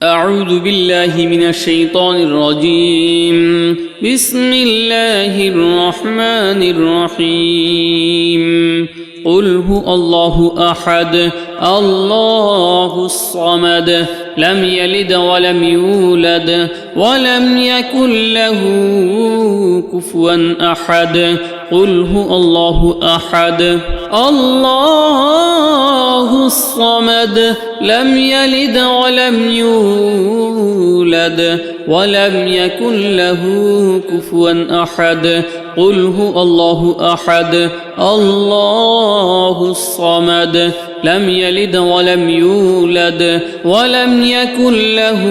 أعوذ بالله من الشيطان الرجيم. بسم الله الرحمن الرحيم. قل هو الله أحد الله الصمد لم يلد ولم يولد ولم يكن له كفوا أحد. قل هو الله أحد الله الصمد لم يلد ولم يولد ولم يكن له كفوا أحد. قل هو الله أحد الله الصمد لم يلد ولم يولد ولم يكن له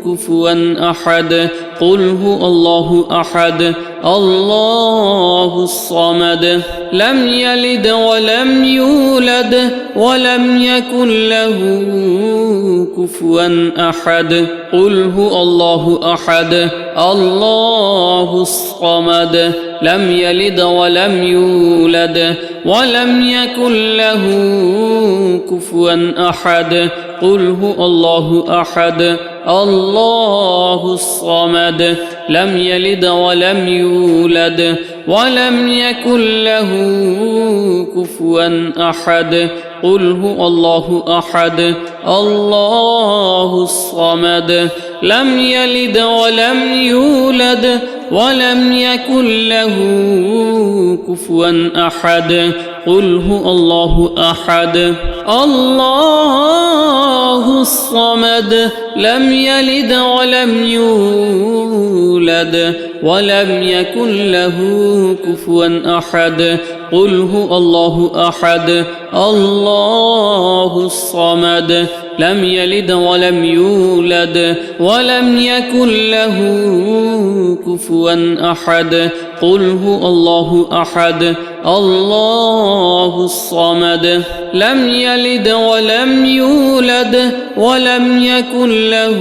كفوا أحد. قل هو الله أحد الله الصمد لم يلد ولم يولد ولم يكن له كفوا أحد. قل هو الله أحد الله الصمد لم يلد ولم يولد ولم يكن له كفوا أحد. قل هو الله أحد الله الصمد لم يلد ولم يولد ولم يكن له كفوا أحد. قل هو الله أحد الله الصمد لم يلد ولم يولد ولم يكن له كفوا أحد. قل هو الله أحد الله الصمد لم يلد ولم يولد ولم يكن له كفوا أحد. قل هو الله أحد الله الصمد لم يلد ولم يولد ولم يكن له كفوا أحد. قل هو الله أحد الله الصمد لم يلد ولم يولد ولم يكن له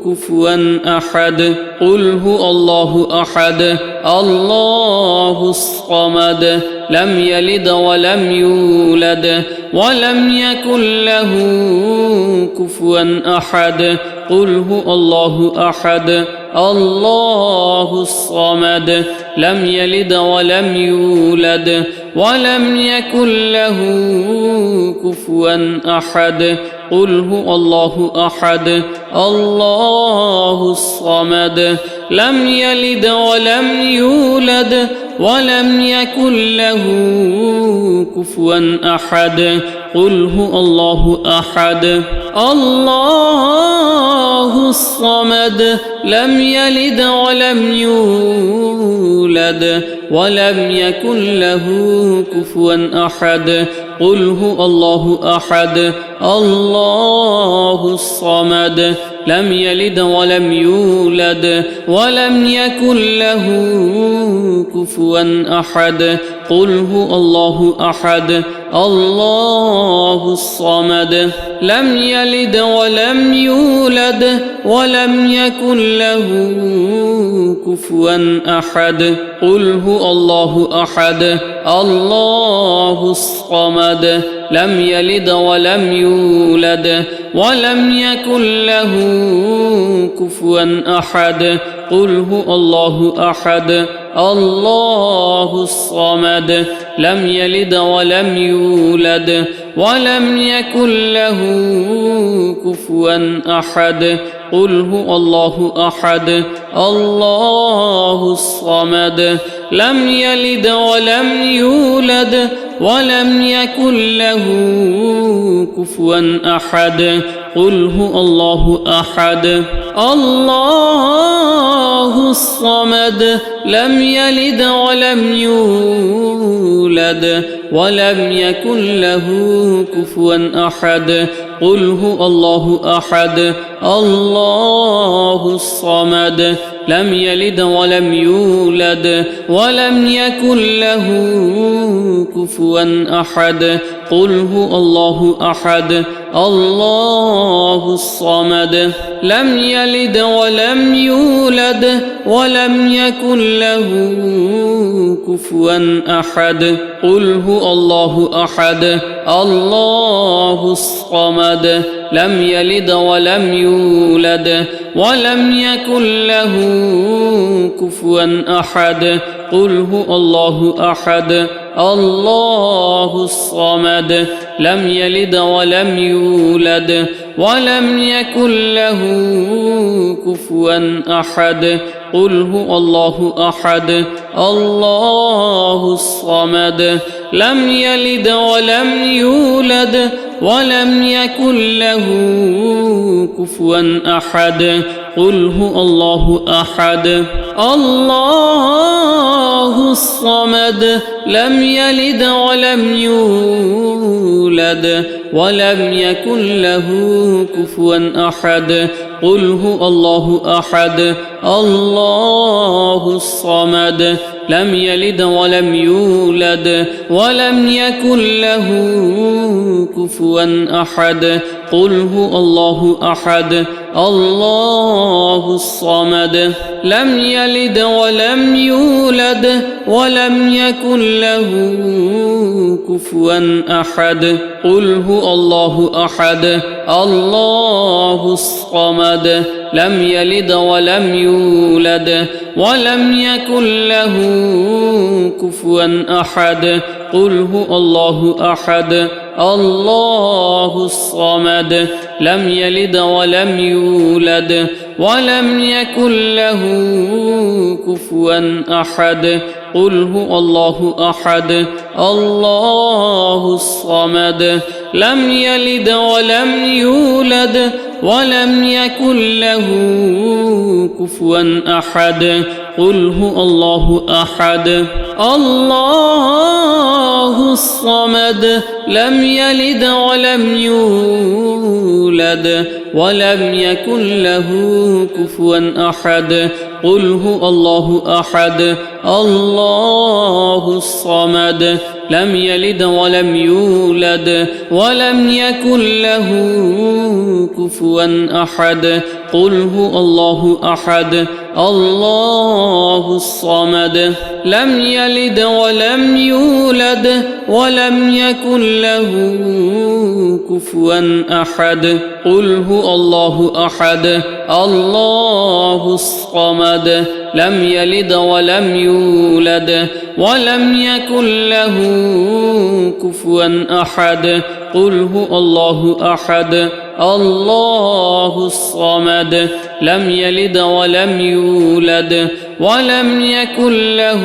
كفوا أحد. قل هو الله أحد الله الصمد لم يلد ولم يولد ولم يكن له كفوا أحد. قل هو الله أحد الله الصمد لم يلد ولم يولد ولم يكن له كفوا أحد. قل هو الله أحد الله الصمد لم يلد ولم يولد ولم يكن له كفوا أحد. قل هو الله أحد الله الصمد لم يلد ولم يولد ولم يكن له كفوا أحد. قل هو الله أحد الله الصمد لم يلد ولم يولد ولم يكن له كفوا أحد. قل هو الله أحد الله الصمد لم يلد ولم يولد ولم يكن له كفوا أحد. قل هو الله أحد الله الصمد لم يلد ولم يولد ولم يكن له كفوا أحد. قل هو الله أحد الله الصمد لم يلد ولم يولد ولم يكن له كفوا أحد. قل هو الله أحد الله الصمد لم يلد ولم يولد ولم يكن له كفوا أحد. قل هو الله أحد الله الصمد لم يلد ولم يولد ولم يكن له كفوا أحد. قل هو الله أحد الله الصمد لم يلد ولم يولد ولم يكن له كفوا أحد. قل هو الله أحد الله الصمد لم يلد ولم يولد ولم يكن له كفوا أحد قل هو الله أحد الله الصمد لم يلد ولم يولد ولم يكن له كفوا أحد قل هو الله أحد الله الصمد لم يلد ولم يولد ولم يكن له كفوا أحد قل هو الله أحد الله الصمد لم يلد ولم يولد ولم يكن له كفوا أحد قل هو الله أحد الله الصمد لم يلد ولم يولد ولم يكن له كفوا أحد قل هو الله أحد الله الصمد لم يلد ولم يولد ولم يكن له كفوا أحد قل هو الله أحد الله الصمد لم يلد ولم يولد ولم يكن له كفوا أحد قل هو الله أحد الله الصمد لم يلد ولم يولد ولم يكن له كفوا أحد قل هو الله أحد الله الصمد لم يلد ولم يولد ولم يكن له كفوا أحد قل هو الله أحد الله الصمد لم يلد ولم يولد ولم يكن له كفوا أحد قل هو الله أحد الله الصمد لم يلد ولم يولد ولم يكن له كفوا أحد قل هو الله أحد الله الصمد لم يلد ولم يولد ولم يكن له كفوا أحد قل هو الله أحد الله الصمد لم يلد ولم يولد ولم يكن له كفوا أحد قل هو الله أحد الله الصمد لم يلد ولم يولد ولم يكن له كفوا أحد قل هو الله أحد الله الصمد لم يلد ولم يولد ولم يكن له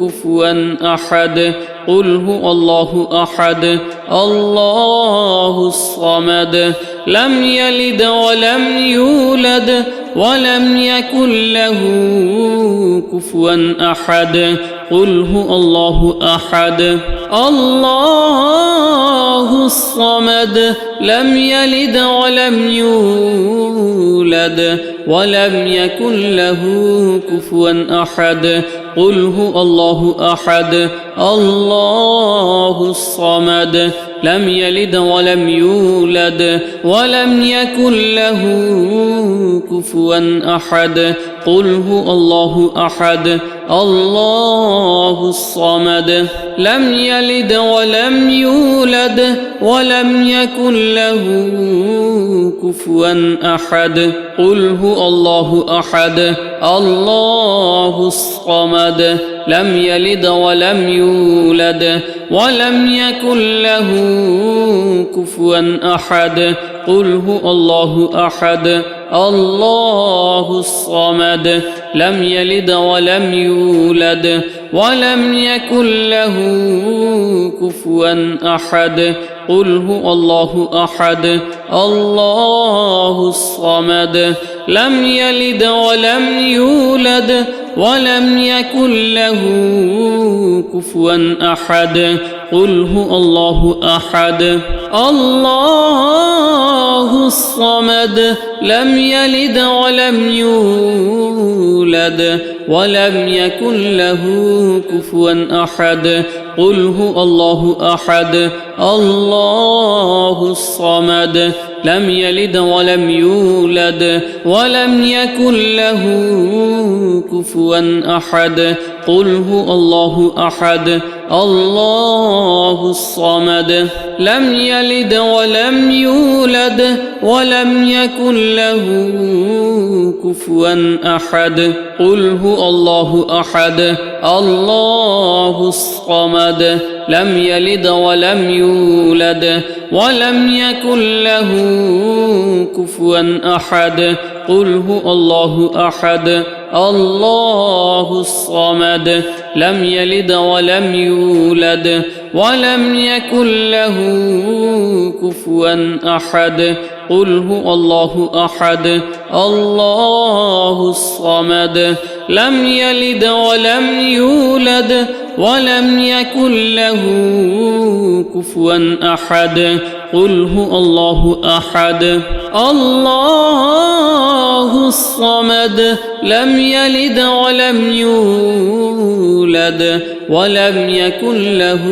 كفوا أحد قل هو الله أحد الله الصمد لم يلد ولم يولد ولم يكن له كفوا أحد قل هو الله أحد الله الصمد لم يلد ولم يولد ولم يكن له كفوا أحد قل هو الله أحد الله الصمد لم يلد ولم يولد ولم يكن له كفوا أحد قل هو الله أحد الله الصمد لم يلد ولم يولد ولم يكن له كفوا أحد قل هو الله أحد الله الصمد لم يلد ولم يولد ولم يكن له كفوا أحد قل هو الله أحد الله الصمد لم يلد ولم يولد ولم يكن له كفوا أحد قل هو الله أحد الله الصمد لم يلد ولم يولد ولم يكن له كفوا أحد قل هو الله أحد الله الصمد لم يلد ولم يولد ولم يكن له كفوا أحد قل هو الله أحد الله الصمد لم يلد ولم يولد ولم يكن له كفوا أحد قل هو الله أحد الله الصمد لم يلد ولم يولد ولم يكن له كفوا أحد قل هو الله أحد الله الصمد لم يلد ولم يولد ولم يكن له كفوا أحد قل هو الله أحد الله الصمد لم يلد ولم يولد ولم يكن له كفوا أحد قل هو الله أحد الله الصمد لم يلد ولم يولد ولم يكن له كفوا أحد قل هو الله أحد الله الصمد لم يلد ولم يولد ولم يكن له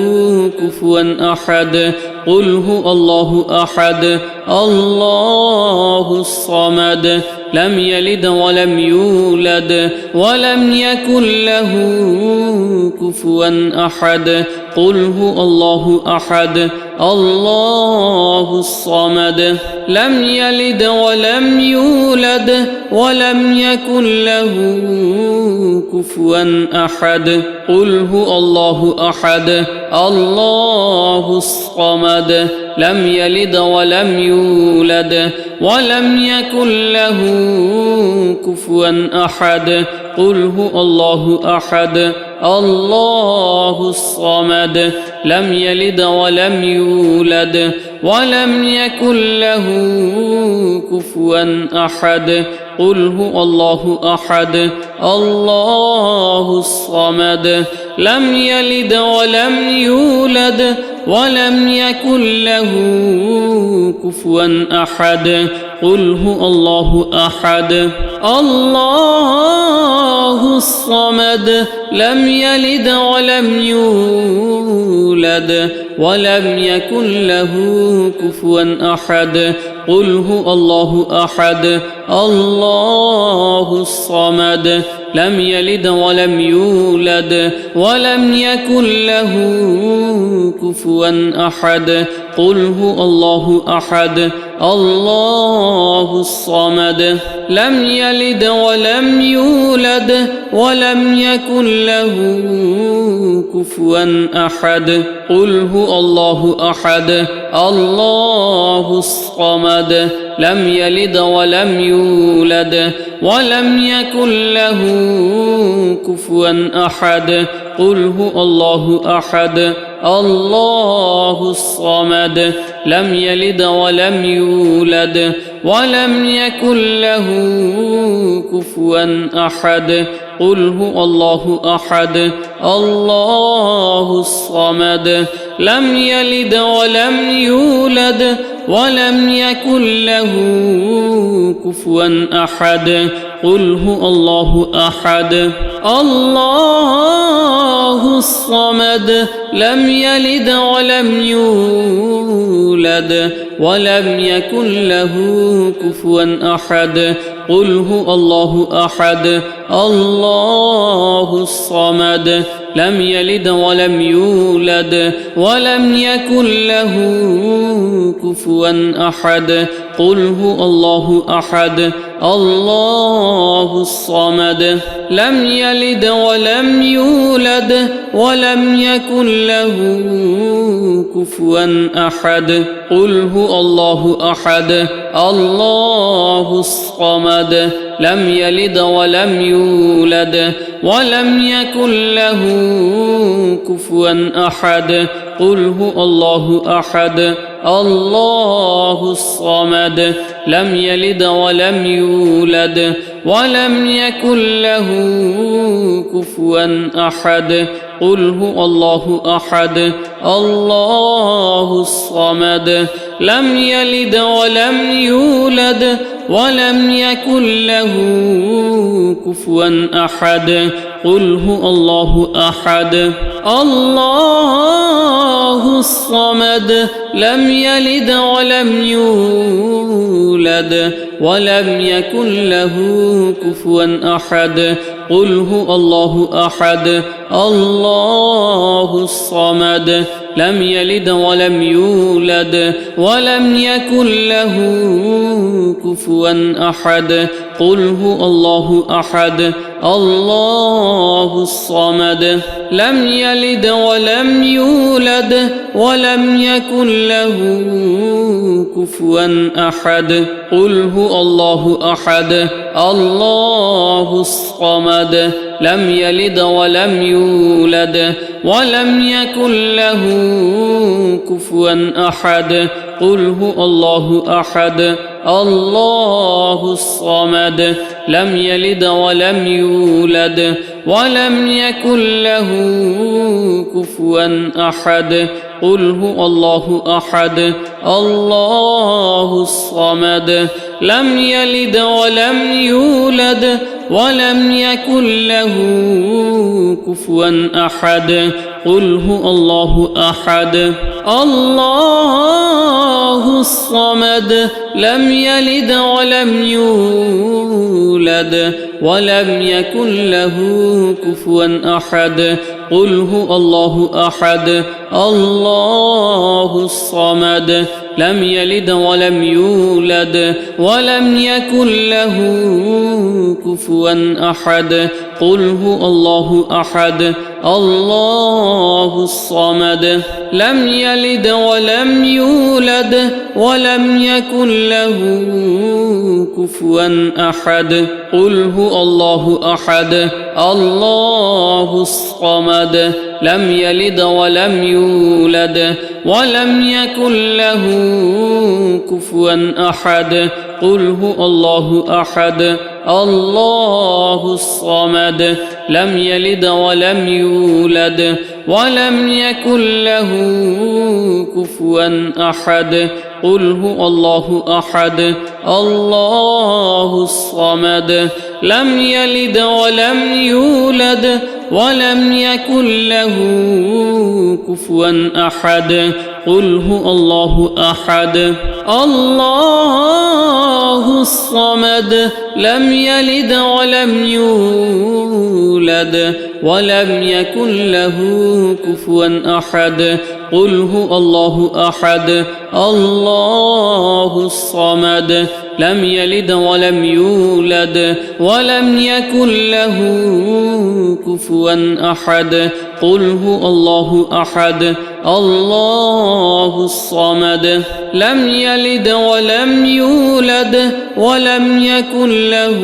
كفوا أحد قل هو الله أحد الله الصمد لم يلد ولم يولد ولم يكن له كفوا أحد قل هو الله أحد الله الصمد لم يلد ولم يولد ولم يكن له كفوا أحد قل هو الله أحد الله الصمد لم يلد ولم يولد ولم يكن له كفوا أحد قل هو الله أحد الله الصمد لم يلد ولم يولد ولم يكن له كفوا أحد قل هو الله أحد الله الصمد لم يلد ولم يولد ولم يكن له كفوا أحد قل هو الله أحد الله الصمد لم يلد ولم يولد ولم يكن له كفوا أحد قل هو الله أحد الله الصمد لم يلد ولم يولد ولم يكن له كفوا أحد قل هو الله أحد الله الصمد لم يلد ولم يولد ولم يكن له كفوا أحد قل هو الله أحد الله الصمد لم يلد ولم يولد ولم يكن له كفوا أحد قل هو الله أحد الله الصمد لم يلد ولم يولد ولم يكن له كفوا أحد قل هو الله أحد الله الصمد لم يلد ولم يولد ولم يكن له كفوا أحد قل هو الله أحد الله الصمد لم يلد ولم يولد ولم يكن له كفوا أحد قل هو الله أحد الله الصمد لم يلد ولم يولد ولم يكن له كفوا أحد قل هو الله أحد الله الصمد لم يلد ولم يولد ولم يكن له كفوا أحد قل هو الله أحد الله الصمد لم يلد ولم يولد ولم يكن له كفوا أحد قل هو الله أحد الله الصمد لم يلد ولم يولد ولم يكن له كفوا أحد قل هو الله أحد الله الصمد لم يلد ولم يولد ولم يكن له كفوا أحد قل هو الله أحد الله الصمد لم يلد ولم يولد ولم يكن له كفوا أحد قل هو الله أحد الله الصمد لم يلد ولم يولد ولم يكن له كفوا أحد قل هو الله أحد الله الصمد لم يلد ولم يولد ولم يكن له كفوا أحد قل هو الله أحد الله الصمد لم يلد ولم يولد ولم يكن له كفوا أحد قل هو الله أحد الله الصمد لم يلد ولم يولد ولم يكن له كفوا أحد قل هو الله أحد الله الصمد لم يلد ولم يولد ولم يكن له كفوا أحد قل هو الله أحد الله الصمد لم يلد ولم يولد ولم يكن له كفوا أحد قل هو الله أحد الله الصمد لم يلد ولم يولد ولم يكن له كفوا أحد قل هو الله أحد الله الصمد لم يلد ولم يولد ولم يكن له كفوا أحد قل هو الله أحد الله الصمد لم يلد ولم يولد ولم يكن له كفوا أحد قل هو الله أحد الله الصمد لم يلد ولم يولد ولم يكن له كفوا أحد قل هو الله أحد الله الصمد لم يلد ولم يولد ولم يكن له كفوا أحد قل هو الله أحد الله الصمد لم يلد ولم يولد ولم يكن له كفوا أحد قل هو الله أحد الله الصمد لم يلد ولم يولد ولم يكن له كفوا أحد قل هو الله أحد الله الصمد لم يلد ولم يولد ولم يكن له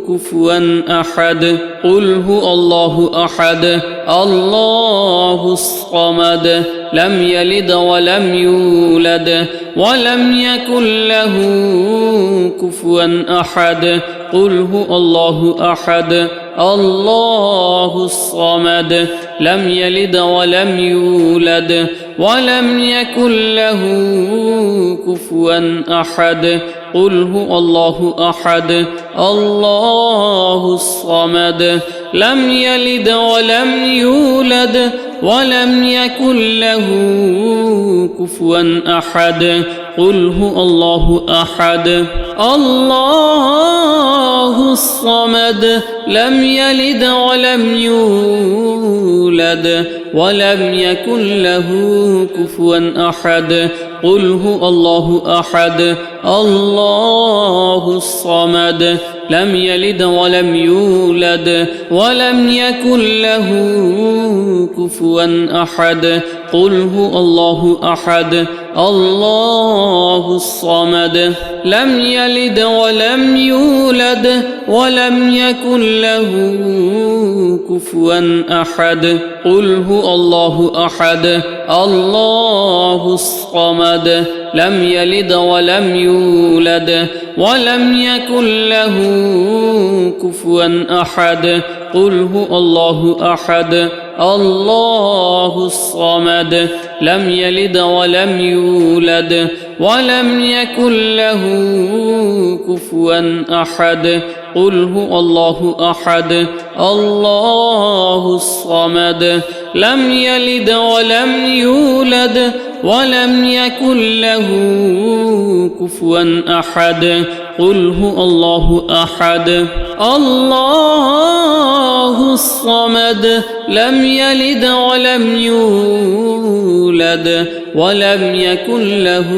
كفوا أحد قل هو الله أحد الله الصمد لم يلد ولم يولد ولم يكن له كفوا أحد قل هو الله أحد الله الصمد لم يلد ولم يولد ولم يكن له كفوا أحد قل هو الله أحد الله الصمد لم يلد ولم يولد ولم يكن له كفوا أحد قل هو الله أحد الله الصمد لم يلد ولم يولد ولم يكن له كفوا أحد قل هو الله أحد الله الصمد لم يلد ولم يولد ولم يكن له كفوا أحد قل هو الله أحد الله الصمد لم يلد ولم يولد ولم يكن له كفوا أحد قل هو الله أحد الله الصمد لم يلد ولم يولد ولم يكن له كفوا أحد قل هو الله أحد الله الصمد لم يلد ولم يولد ولم يكن له كفوا أحد قل هو الله أحد الله الصمد لم يلد ولم يولد ولم يكن له كفوا أحد قل هو الله أحد الله الصمد لم يلد ولم يولد ولم يكن له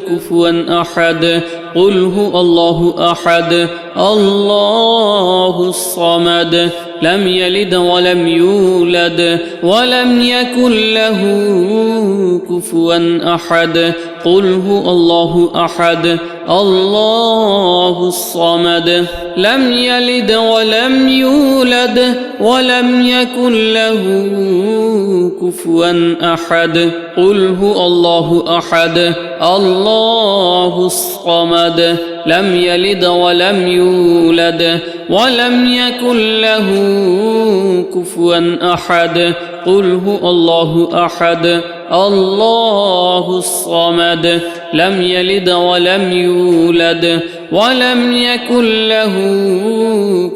كفوا أحد قل هو الله أحد الله الصمد لم يلد ولم يولد ولم يكن له كفوا أحد قل هو الله أحد الله الصمد لم يلد ولم يولد ولم يكن له كفوا أحد قل هو الله أحد الله الصمد لم يلد ولم يولد ولم يكن له كفوا أحد قل هو الله أحد الله الصمد لم يلد ولم يولد ولم يكن له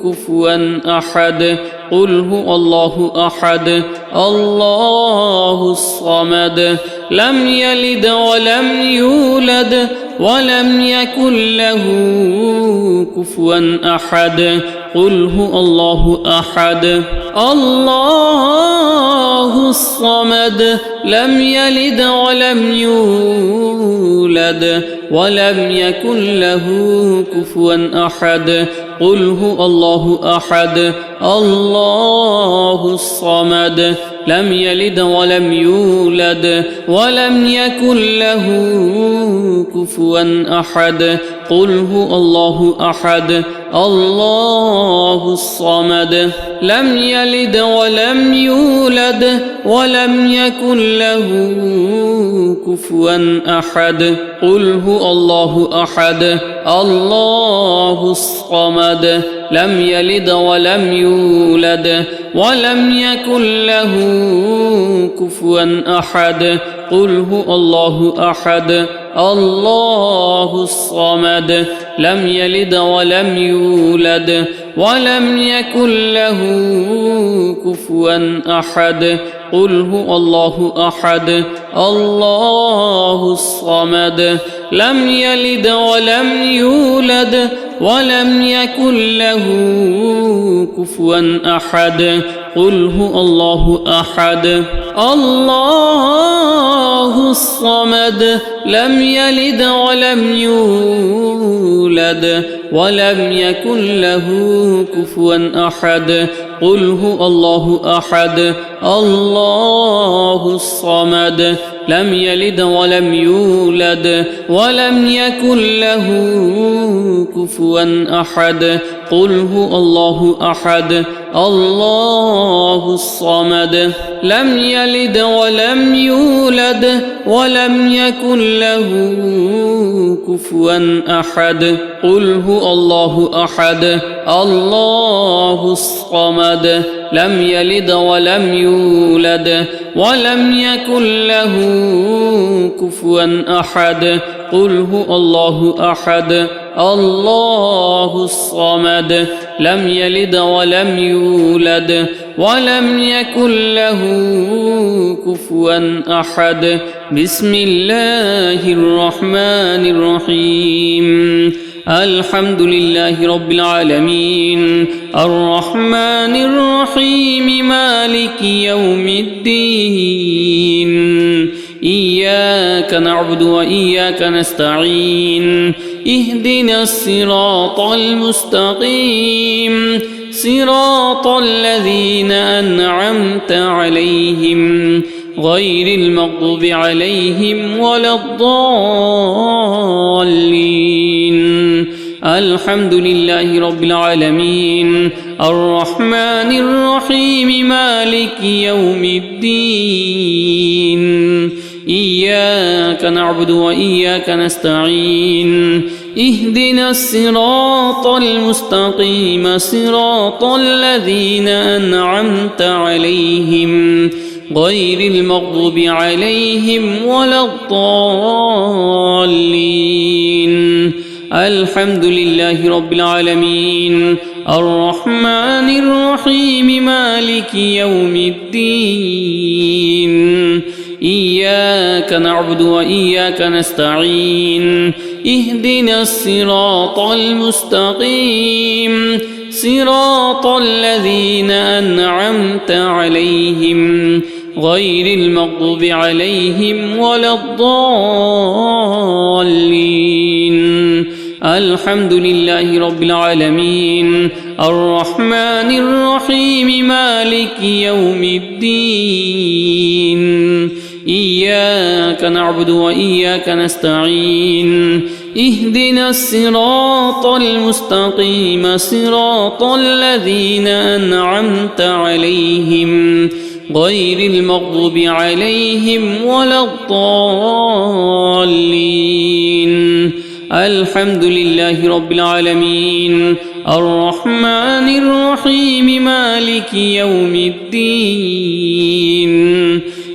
كفوا أحد قل هو الله أحد الله الصمد لم يلد ولم يولد ولم يكن له كفوا أحد قل هو الله أحد الله الصمد لم يلد ولم يولد ولم يكن له كفوا أحد قل هو الله أحد الله الصمد لم يلد ولم يولد ولم يكن له كفوا أحد قل هو الله أحد الله الصمد لم يلد ولم يولد ولم يكن له كفوا أحد قل هو الله أحد الله الصمد لم يلد ولم يولد ولم يكن له كفوا أحد قل هو الله أحد الله الصمد لم يلد ولم يولد ولم يكن له كفوا أحد قل هو الله أحد الله الصمد لم يلد ولم يولد ولم يكن له كفوا أحد قل هو الله أحد الله الصمد لم يلد ولم يولد ولم يكن له كفوا أحد قل هو الله أحد الله الصمد لم يلد ولم يولد ولم يكن له كفوا أحد قل هو الله أحد الله الصمد لم يلد ولم يولد ولم يكن له كفوا أحد قل هو الله أحد الله الصمد لم يلد ولم يولد ولم يكن له كفوا أحد قل هو الله أحد الله الصمد لم يلد ولم يولد ولم يكن له كفوا أحد بسم الله الرحمن الرحيم الحمد لله رب العالمين الرحمن الرحيم مالك يوم الدين إياك نعبد وإياك نستعين اهدنا الصراط المستقيم صراط الذين أنعمت عليهم غير المغضوب عليهم ولا الضالين الحمد لله رب العالمين الرحمن الرحيم مالك يوم الدين إياك نعبد وإياك نستعين اهدنا الصراط المستقيم صراط الذين أنعمت عليهم غير المغضوب عليهم ولا الضالين. الحمد لله رب العالمين الرحمن الرحيم مالك يوم الدين. إياك نعبد وإياك نستعين. اهدنا الصراط المستقيم صراط الذين أنعمت عليهم غير المغضوب عليهم ولا الضالين. الحمد لله رب العالمين الرحمن الرحيم مالك يوم الدين. إياك نعبد وإياك نستعين. اهدنا الصراط المستقيم صراط الذين أنعمت عليهم غير المغضوب عليهم ولا الضالين. الحمد لله رب العالمين الرحمن الرحيم مالك يوم الدين.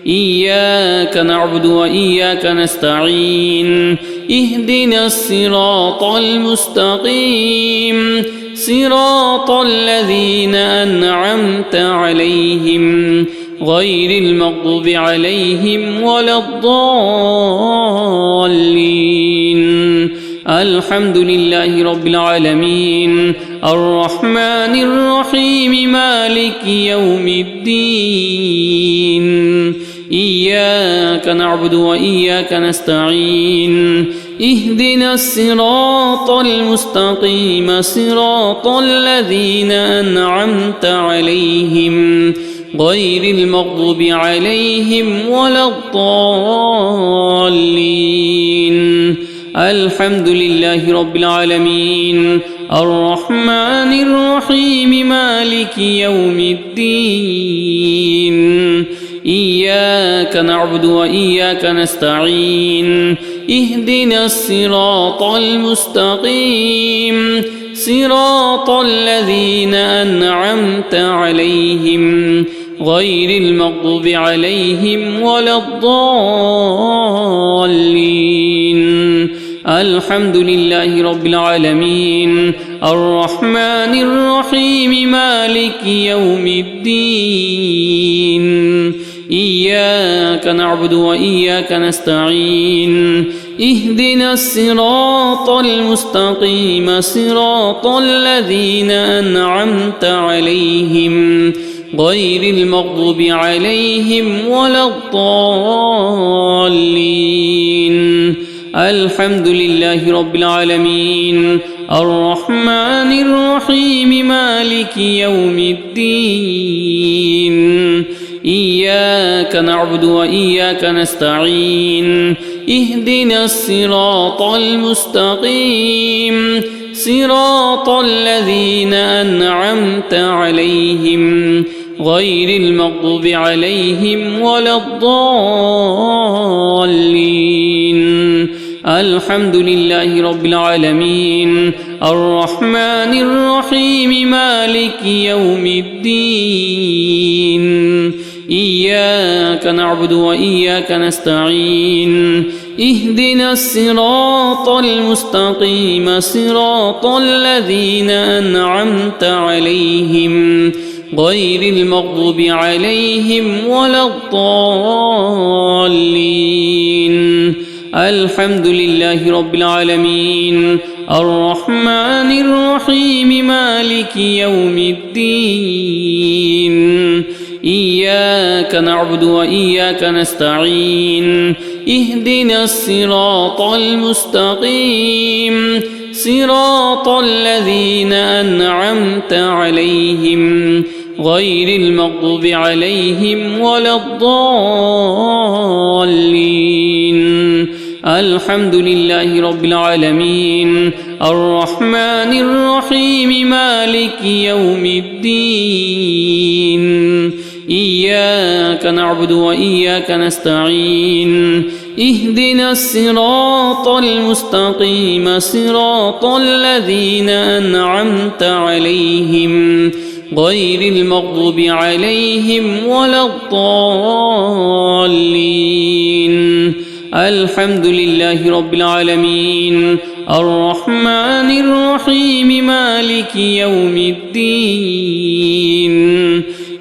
إياك نعبد وإياك نستعين. اهدنا الصراط المستقيم صراط الذين أنعمت عليهم غير المغضوب عليهم ولا الضالين. الحمد لله رب العالمين الرحمن الرحيم مالك يوم الدين. إياك نعبد وإياك نستعين. اهدنا الصراط المستقيم صراط الذين أنعمت عليهم غير المغضوب عليهم ولا الضالين. الحمد لله رب العالمين الرحمن الرحيم مالك يوم الدين. إياك نعبد وإياك نستعين. اهدنا الصراط المستقيم صراط الذين أنعمت عليهم غير المغضوب عليهم ولا الضالين. الحمد لله رب العالمين الرحمن الرحيم مالك يوم الدين. إياك نعبد وإياك نستعين. اهدنا الصراط المستقيم صراط الذين أنعمت عليهم غير المغضوب عليهم ولا الضالين. الحمد لله رب العالمين الرحمن الرحيم مالك يوم الدين. إياك نعبد وإياك نستعين. اهدنا الصراط المستقيم صراط الذين أنعمت عليهم غير المغضوب عليهم ولا الضالين. الحمد لله رب العالمين الرحمن الرحيم مالك يوم الدين. إياك نعبد وإياك نستعين. اهدنا الصراط المستقيم صراط الذين أنعمت عليهم غير المغضوب عليهم ولا الضالين. الحمد لله رب العالمين الرحمن الرحيم مالك يوم الدين. إياك نعبد وإياك نستعين. اهدنا الصراط المستقيم صراط الذين أنعمت عليهم غير المغضوب عليهم ولا الضالين. الحمد لله رب العالمين الرحمن الرحيم مالك يوم الدين. إياك نعبد وإياك نستعين. اهدنا الصراط المستقيم صراط الذين أنعمت عليهم غير المغضوب عليهم ولا الضالين الحمد لله رب العالمين الرحمن الرحيم مالك يوم الدين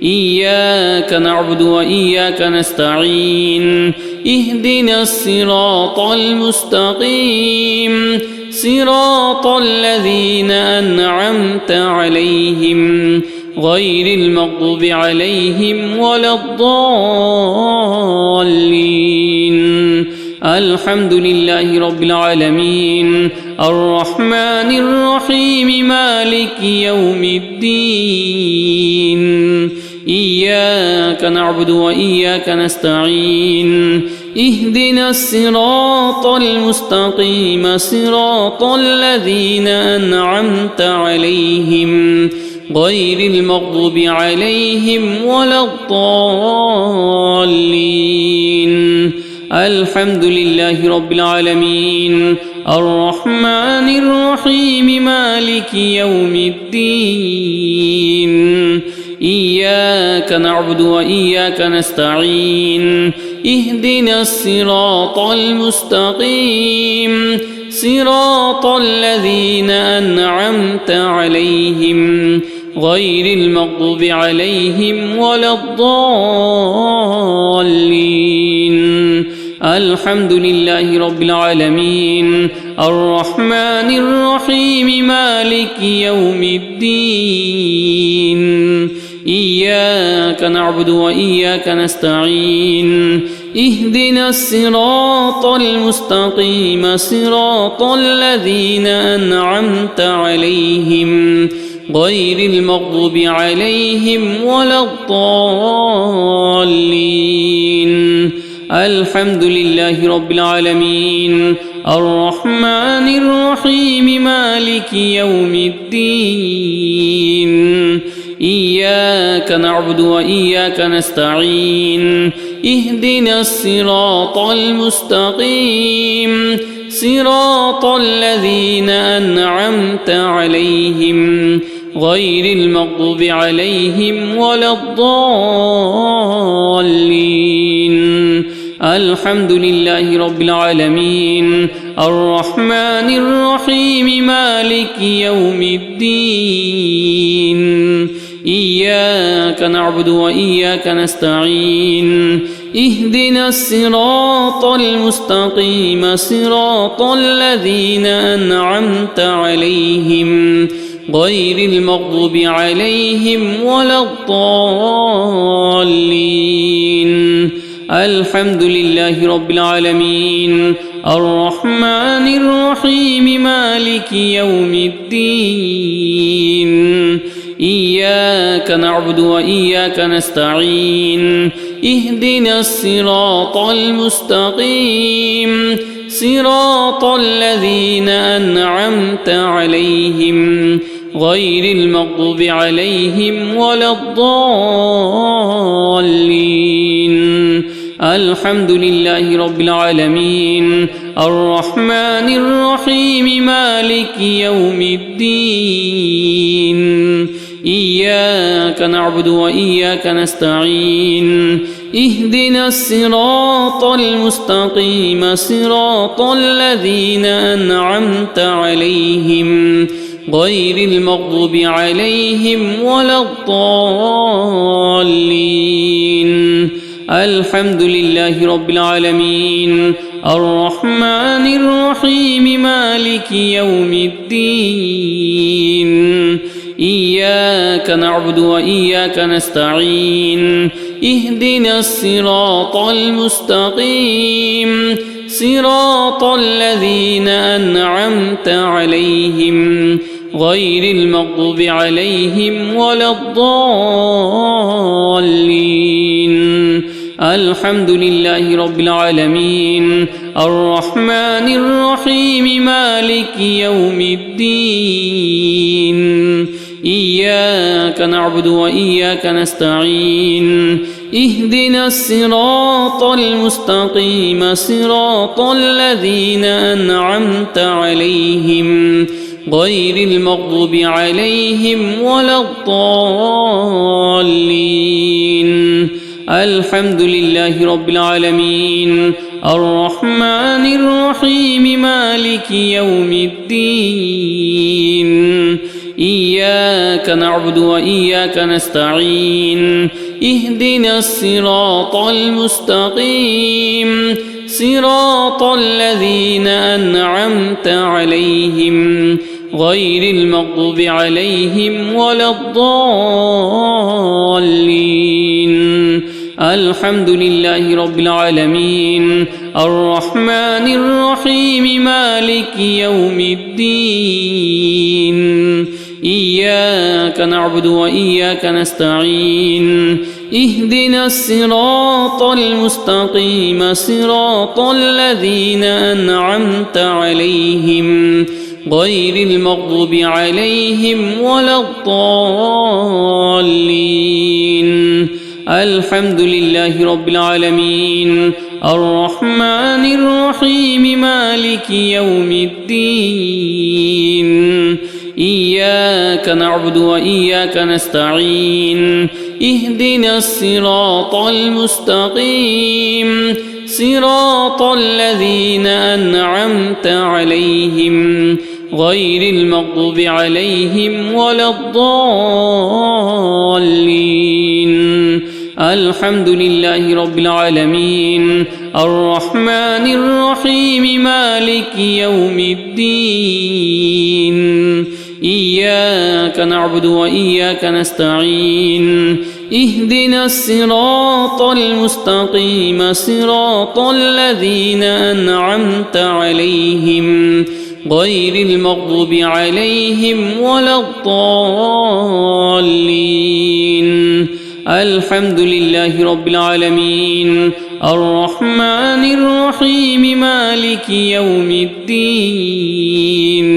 إياك نعبد وإياك نستعين اهدنا الصراط المستقيم صراط الذين أنعمت عليهم غير المغضوب عليهم ولا الضالين الحمد لله رب العالمين الرحمن الرحيم مالك يوم الدين إياك نعبد وإياك نستعين اهدنا الصراط المستقيم صراط الذين أنعمت عليهم غير المغضوب عليهم ولا الضالين الحمد لله رب العالمين الرحمن الرحيم مالك يوم الدين إياك نعبد وإياك نستعين اهدنا الصراط المستقيم صراط الذين أنعمت عليهم غير المغضوب عليهم ولا الضالين الحمد لله رب العالمين الرحمن الرحيم مالك يوم الدين إياك نعبد وإياك نستعين اهدنا الصراط المستقيم صراط الذين أنعمت عليهم غير المغضوب عليهم ولا الضالين الحمد لله رب العالمين الرحمن الرحيم مالك يوم الدين إياك نعبد وإياك نستعين اهدنا الصراط المستقيم صراط الذين أنعمت عليهم غير المغضوب عليهم ولا الضالين الحمد لله رب العالمين الرحمن الرحيم مالك يوم الدين إياك نعبد وإياك نستعين اهدنا الصراط المستقيم صراط الذين أنعمت عليهم غير المغضوب عليهم ولا الضالين الحمد لله رب العالمين الرحمن الرحيم مالك يوم الدين إياك نعبد وإياك نستعين اهدنا الصراط المستقيم صراط الذين أنعمت عليهم غير المغضوب عليهم ولا الضالين الحمد لله رب العالمين الرحمن الرحيم مالك يوم الدين إياك نعبد وإياك نستعين اهدنا الصراط المستقيم صراط الذين أنعمت عليهم غير المغضوب عليهم ولا الضالين الحمد لله رب العالمين الرحمن الرحيم مالك يوم الدين إياك نعبد وإياك نستعين اهدنا الصراط المستقيم صراط الذين أنعمت عليهم غير المغضوب عليهم ولا الضالين الحمد لله رب العالمين الرحمن الرحيم مالك يوم الدين إياك نعبد وإياك نستعين اهدنا الصراط المستقيم صراط الذين أنعمت عليهم غير المغضوب عليهم ولا الضالين. الحمد لله رب العالمين الرحمن الرحيم مالك يوم الدين. إياك نعبد وإياك نستعين اهدنا الصراط المستقيم صراط الذين أنعمت عليهم غير المغضوب عليهم ولا الضالين. الحمد لله رب العالمين الرحمن الرحيم مالك يوم الدين. إياك نعبد وإياك نستعين اهدنا الصراط المستقيم صراط الذين أنعمت عليهم غير المغضوب عليهم ولا الضالين. الحمد لله رب العالمين الرحمن الرحيم مالك يوم الدين. إياك نعبد وإياك نستعين اهدنا الصراط المستقيم صراط الذين أنعمت عليهم غير المغضوب عليهم ولا الضالين. الحمد لله رب العالمين الرحمن الرحيم مالك يوم الدين. إياك نعبد وإياك نستعين اهدنا الصراط المستقيم صراط الذين أنعمت عليهم غير المغضوب عليهم ولا الضالين. الحمد لله رب العالمين الرحمن الرحيم مالك يوم الدين.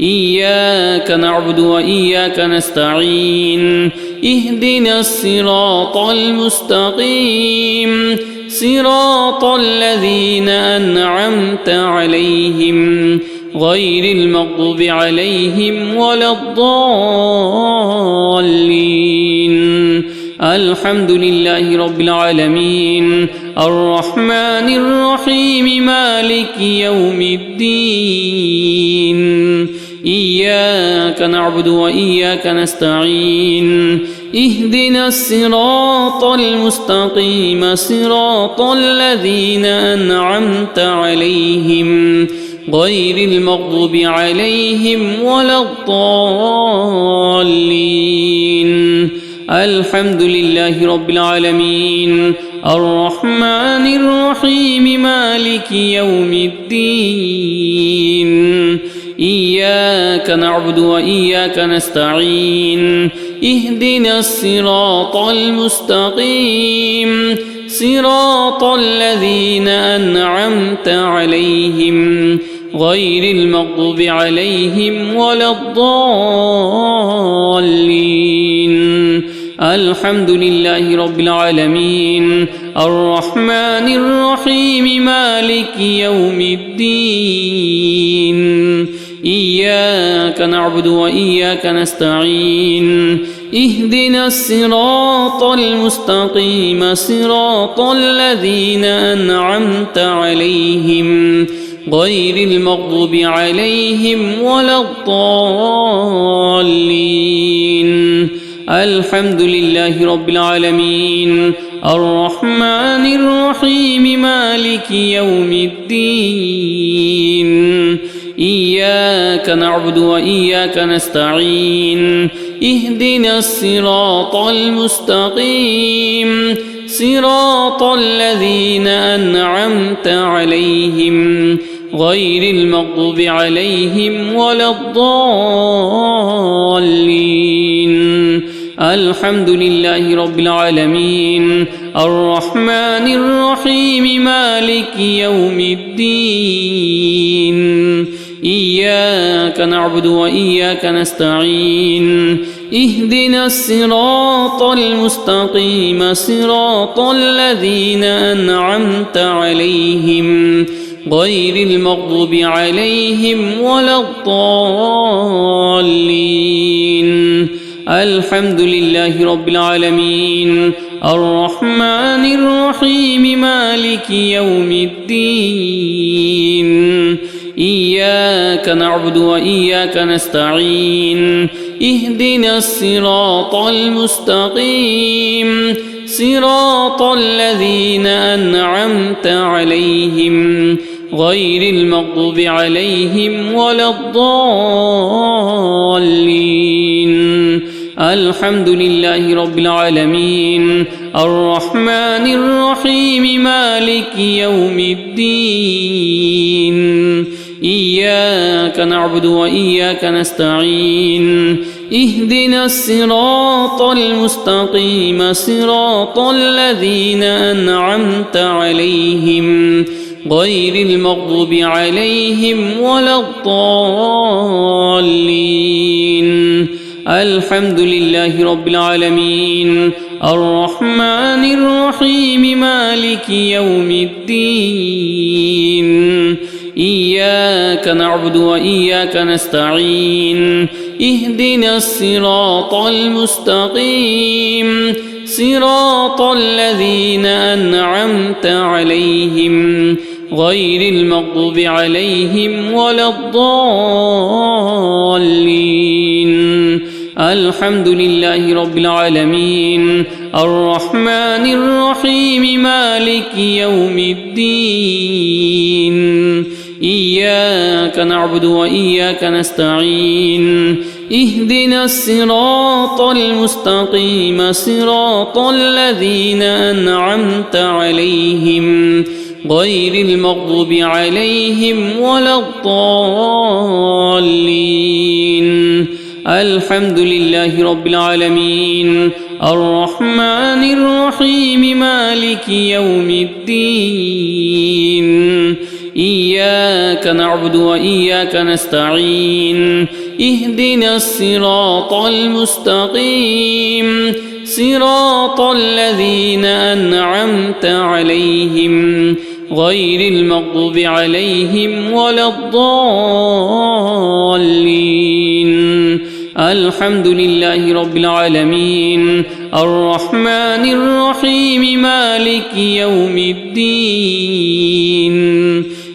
إياك نعبد وإياك نستعين اهدنا الصراط المستقيم صراط الذين أنعمت عليهم غير المغضوب عليهم ولا الضالين. الحمد لله رب العالمين الرحمن الرحيم مالك يوم الدين. إياك نعبد وإياك نستعين اهدنا الصراط المستقيم صراط الذين أنعمت عليهم غير المغضوب عليهم ولا الضالين. الحمد لله رب العالمين الرحمن الرحيم مالك يوم الدين. إياك نعبد وإياك نستعين اهدنا الصراط المستقيم صراط الذين أنعمت عليهم غير المغضوب عليهم ولا الضالين. الحمد لله رب العالمين الرحمن الرحيم مالك يوم الدين. إياك نعبد وإياك نستعين اهدنا الصراط المستقيم صراط الذين أنعمت عليهم غير المغضوب عليهم ولا الضالين. الحمد لله رب العالمين الرحمن الرحيم مالك يوم الدين. إياك نعبد وإياك نستعين اهدنا الصراط المستقيم صراط الذين أنعمت عليهم غير المغضوب عليهم ولا الضالين. الحمد لله رب العالمين الرحمن الرحيم مالك يوم الدين. إياك نعبد وإياك نستعين اهدنا الصراط المستقيم صراط الذين أنعمت عليهم غير المغضوب عليهم ولا الضالين. الحمد لله رب العالمين الرحمن الرحيم مالك يوم الدين. إياك نعبد وإياك نستعين اهدنا الصراط المستقيم صراط الذين أنعمت عليهم غير المغضوب عليهم ولا الضالين. الحمد لله رب العالمين الرحمن الرحيم مالك يوم الدين. إياك نعبد وإياك نستعين اهدنا الصراط المستقيم صراط الذين أنعمت عليهم غير المغضوب عليهم ولا الضالين. الحمد لله رب العالمين الرحمن الرحيم مالك يوم الدين. إياك نعبد وإياك نستعين اهدنا الصراط المستقيم صراط الذين أنعمت عليهم غير المغضوب عليهم ولا الضالين. الحمد لله رب العالمين الرحمن الرحيم مالك يوم الدين. إياك نعبد وإياك نستعين اهدنا الصراط المستقيم صراط الذين أنعمت عليهم غير المغضوب عليهم ولا الضالين. الحمد لله رب العالمين الرحمن الرحيم مالك يوم الدين. إياك نعبد وإياك نستعين اهدنا الصراط المستقيم صراط الذين أنعمت عليهم غير المغضوب عليهم ولا الضالين. الحمد لله رب العالمين الرحمن الرحيم مالك يوم الدين.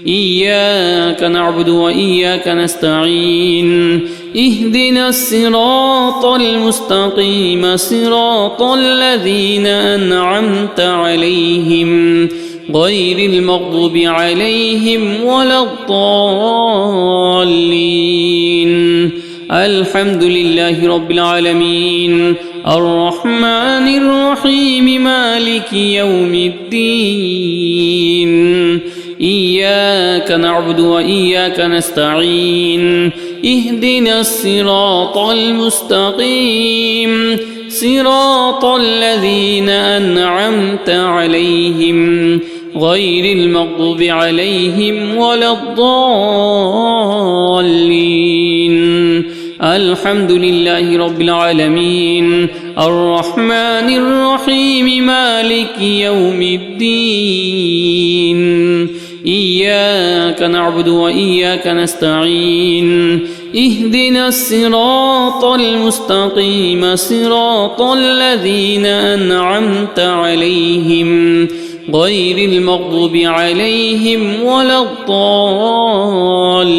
إياك نعبد وإياك نستعين اهدنا الصراط المستقيم صراط الذين أنعمت عليهم غير المغضوب عليهم ولا الضالين. الحمد لله رب العالمين الرحمن الرحيم مالك يوم الدين. إياك نعبد وإياك نستعين اهدنا الصراط المستقيم صراط الذين أنعمت عليهم غير المغضوب عليهم ولا الضالين. الحمد لله رب العالمين الرحمن الرحيم مالك يوم الدين. إياك نعبد وإياك نستعين اهدنا الصراط المستقيم صراط الذين أنعمت عليهم غير المغضوب عليهم ولا الضالين.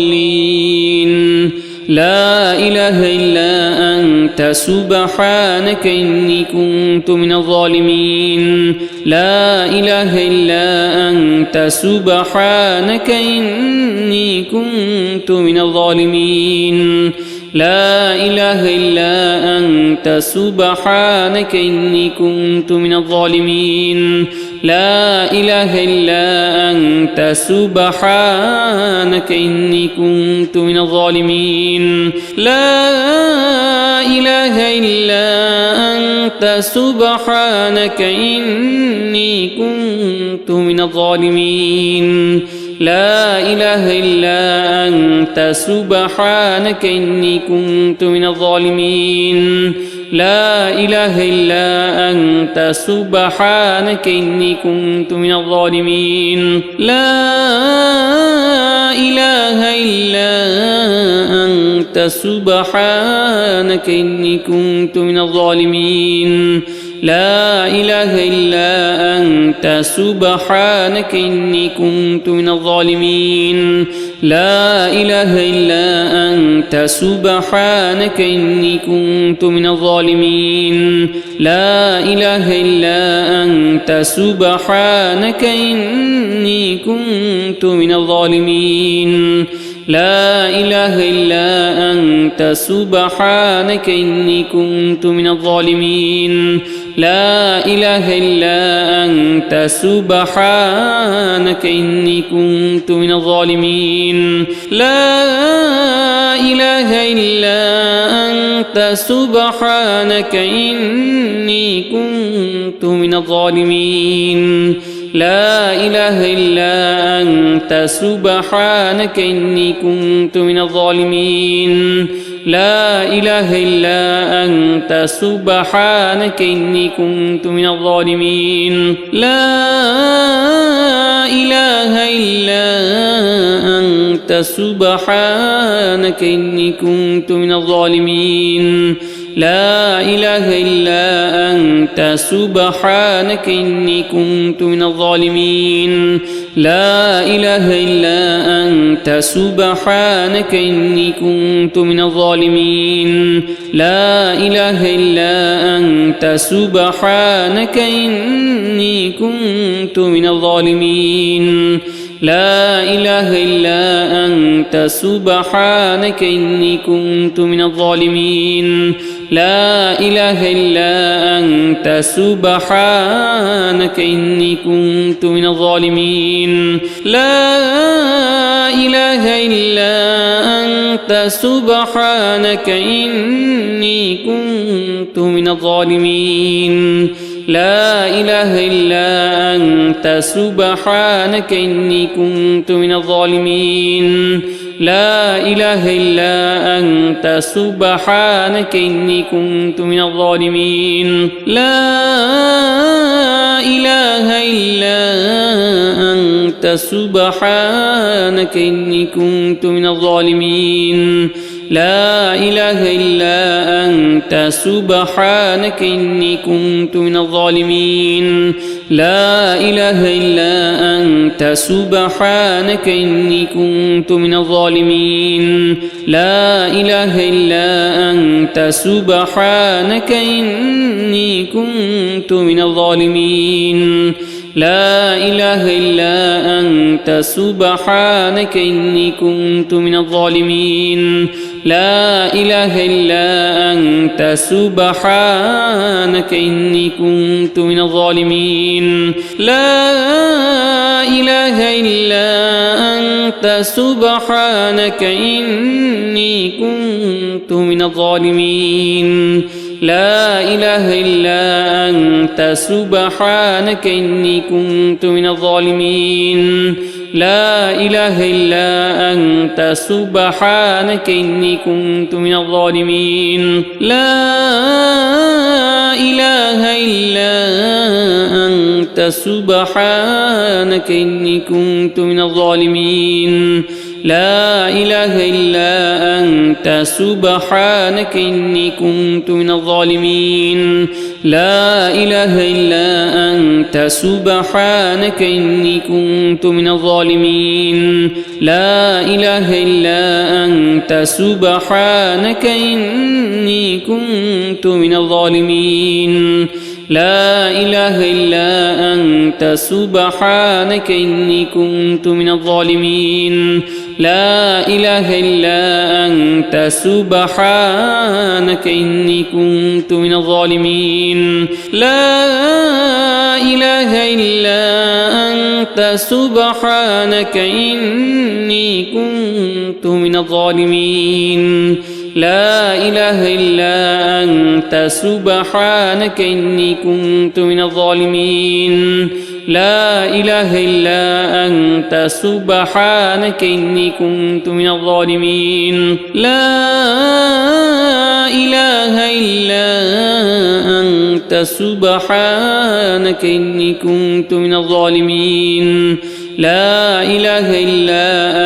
لا إله إلا أنت سبحانك إني كنت من الظالمين. لا إله إلا أنت سبحانك إني كنت من الظالمين. لا إله إلا أنت سبحانك إني كنت من الظالمين. لا إله إلا أنت سبحانك إني كنت من الظالمين. لا إله إلا أنت سبحانك إني كنت من الظالمين. لا إله إلا أنت سبحانك إني كنت من الظالمين. لا إله إلا أنت سبحانك إني كنت من الظالمين لا إله إلا أنت سبحانك إني كنت من الظالمين لا إله إلا أنت سبحانك إني كنت من الظالمين لا إله إلا أنت سبحانك إني كنت من الظالمين لا إله إلا أنت سبحانك إني كنت من الظالمين لا إله إلا أنت سبحانك إني كنت من الظالمين لا إله إلا أنت سبحانك إني كنت من الظالمين لا إله إلا أنت سبحانك إني كنت من الظالمين لا إله إلا أنت سبحانك إني كنت من الظالمين لا إله إلا أنت سبحانك إني كنت من الظالمين لا إله إلا أنت سبحانك إني كنت من الظالمين لا إله إلا أنت سبحانك إني كنت من الظالمين لا إله إلا أنت سبحانك إني كنت من الظالمين لا إله إلا أنت سبحانك إني كنت من الظالمين لا إله إلا أنت سبحانك إني كنت من الظالمين لا إله إلا أنت سبحانك إني كنت من الظالمين لا إله إلا أنت سبحانك إني كنت من الظالمين لا إله إلا أنت سبحانك إني كنت من الظالمين لا إله إلا أنت سبحانك إني كنت من الظالمين لا إله إلا أنت سبحانك إني كنت من الظالمين لا إله إلا أنت سبحانك إني كنت من الظالمين لا إله إلا أنت سبحانك إني كنت من الظالمين لا إله إلا أنت سبحانك إني كنت من الظالمين لا إله إلا أنت سبحانك إني كنت من الظالمين لا إله إلا أنت سبحانك إني كنت من الظالمين لا إله إلا أنت سبحانك إني كنت من الظالمين لا إله إلا أنت سبحانك إني كنت من الظالمين لا إله إلا أنت سبحانك إني كنت من الظالمين لا إله إلا أنت سبحانك إني كنت من الظالمين لا إله إلا أنت سبحانك إني كنت من الظالمين لا إله إلا أنت سبحانك إني كنت من الظالمين لا إله إلا أنت سبحانك إني كنت من الظالمين لا إله إلا أنت سبحانك إني كنت من الظالمين لا إله إلا أنت سبحانك إني كنت من الظالمين لا إله إلا أنت سبحانك إني كنت من الظالمين لا إله إلا أنت سبحانك إني كنت من الظالمين لا إله إلا أنت سبحانك إني كنت من الظالمين لا إله إلا سبحانك إني كنت من الظالمين لا إله إلا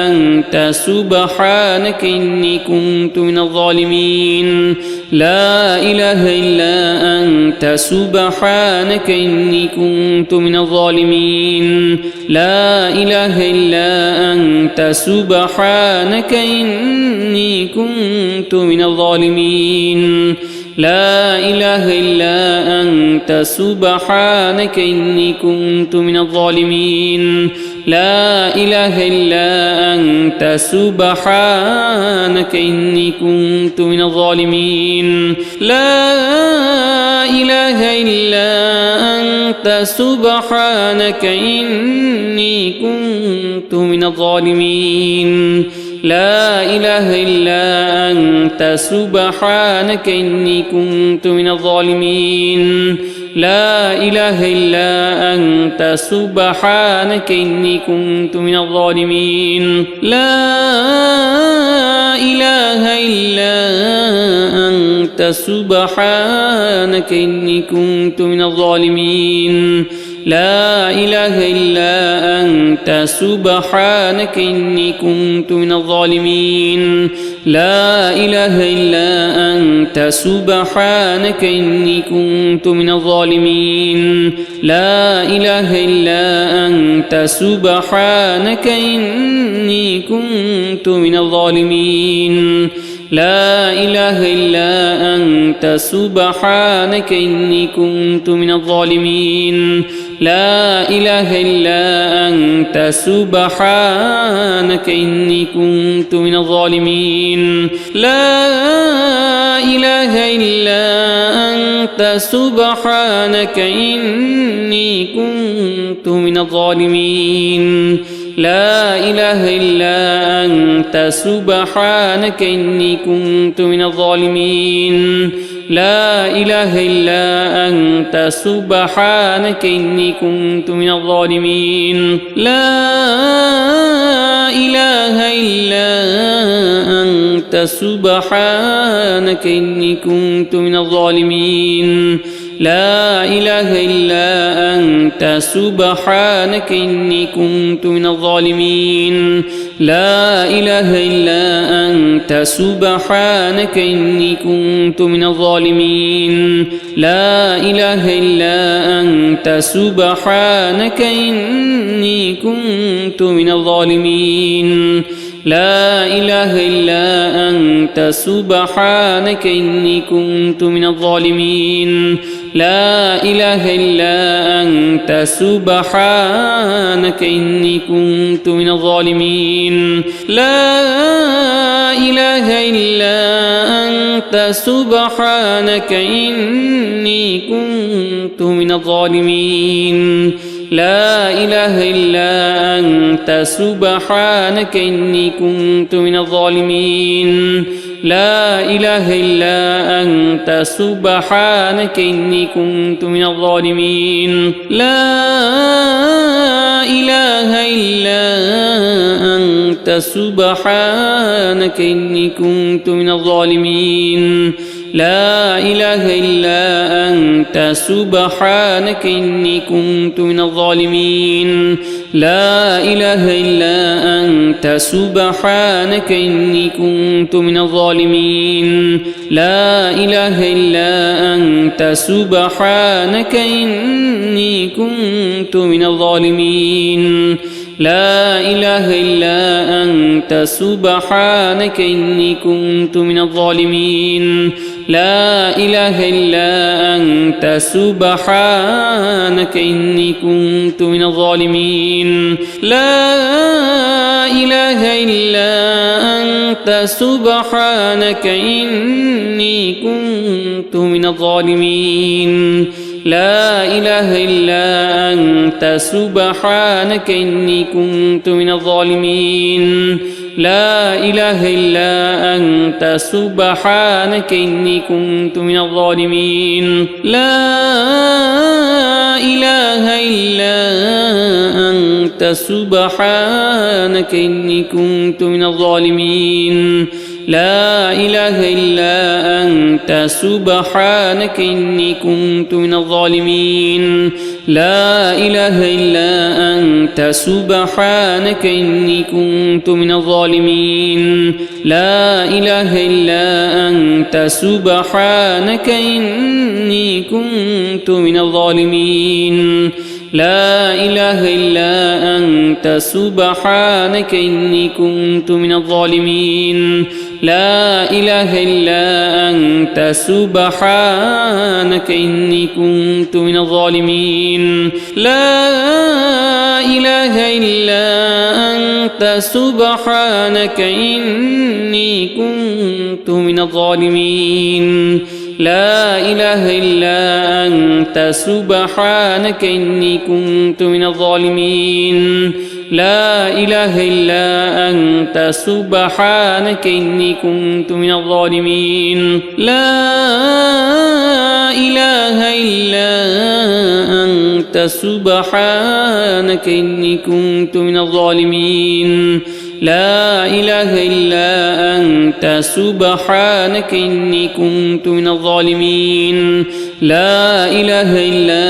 أنت سبحانك إني كنت من الظالمين لا إله إلا أنت سبحانك إني كنت من الظالمين لا إله إلا أنت سبحانك إني كنت من الظالمين لا إله إلا أنت سبحانك إني كنت من الظالمين لا إله إلا أنت سبحانك إني كنت من الظالمين لا إله إلا أنت سبحانك إني كنت من الظالمين لا إله إلا أنت سبحانك إني كنت من الظالمين لا إله إلا أنت سبحانك إني كنت من الظالمين لا إله إلا أنت سبحانك إني كنت من الظالمين لا إله إلا أنت سبحانك إني كنت من الظالمين لا إله إلا أنت سبحانك إني كنت من الظالمين لا إله إلا أنت سبحانك إني كنت من الظالمين لا إله إلا أنت سبحانك إني كنت من الظالمين لا إله إلا أنت سبحانك إني كنت من الظالمين لا إله إلا أنت سبحانك إني كنت من الظالمين لا إله إلا أنت سبحانك إني كنت من الظالمين لا إله إلا أنت سبحانك إني كنت من الظالمين لا إله إلا أنت سبحانك إني كنت من الظالمين لا إله إلا أنت سبحانك إني كنت من الظالمين لا إله إلا أنت سبحانك إني كنت من الظالمين لا إله إلا أنت سبحانك إني كنت من الظالمين لا إله إلا أنت سبحانك إني كنت من الظالمين لا إله إلا أنت سبحانك إني كنت من الظالمين لا إله إلا أنت سبحانك إني كنت من الظالمين لا إله إلا أنت سبحانك إني كنت من الظالمين لا إله إلا أنت سبحانك إني كنت من الظالمين لا إله إلا أنت سبحانك إني كنت من الظالمين لا إله إلا أنت سبحانك إني كنت من الظالمين لا إله إلا أنت سبحانك إني كنت من الظالمين لا إله إلا أنت سبحانك إني كنت من الظالمين لا إله إلا أنت سبحانك إني كنت من الظالمين لا إله إلا أنت سبحانك إني كنت من الظالمين لا إله إلا أنت سبحانك إني كنت من الظالمين لا إله إلا أنت سبحانك إني كنت من الظالمين لا إله إلا أنت سبحانك إني كنت من الظالمين لا إله إلا أنت سبحانك إني كنت من الظالمين لا إله إلا أنت سبحانك إني كنت من الظالمين لا إله إلا أنت سبحانك إني كنت من الظالمين لا إله إلا أنت سبحانك إني كنت من الظالمين لا إله إلا أنت سبحانك إني كنت من الظالمين لا إله إلا أنت سبحانك إني كنت من الظالمين لا إله إلا أنت سبحانك إني كنت من الظالمين لا إله إلا أنت سبحانك إني كنت من الظالمين لا إله إلا أنت سبحانك إني كنت من الظالمين لا إله إلا أنت سبحانك إني كنت من الظالمين لا إله إلا أنت سبحانك إني كنت من الظالمين لا إله إلا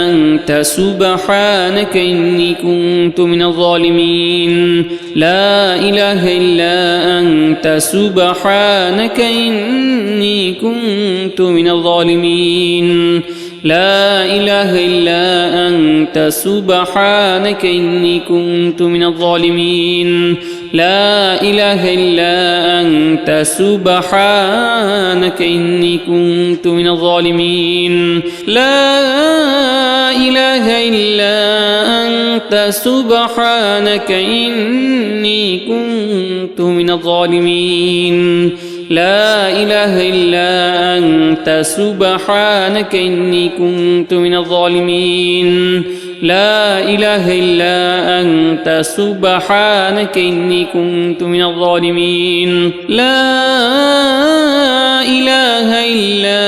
أنت سبحانك إني كنت من الظالمين لا إله إلا أنت سبحانك إني كنت من الظالمين لا إله إلا أنت سبحانك إني كنت من الظالمين لا إله إلا أنت سبحانك إني كنت من الظالمين لا إله إلا أنت سبحانك إني كنت من الظالمين لا إله إلا أنت سبحانك إني كنت من الظالمين لا إله إلا أنت سبحانك إني كنت من الظالمين لا إله إلا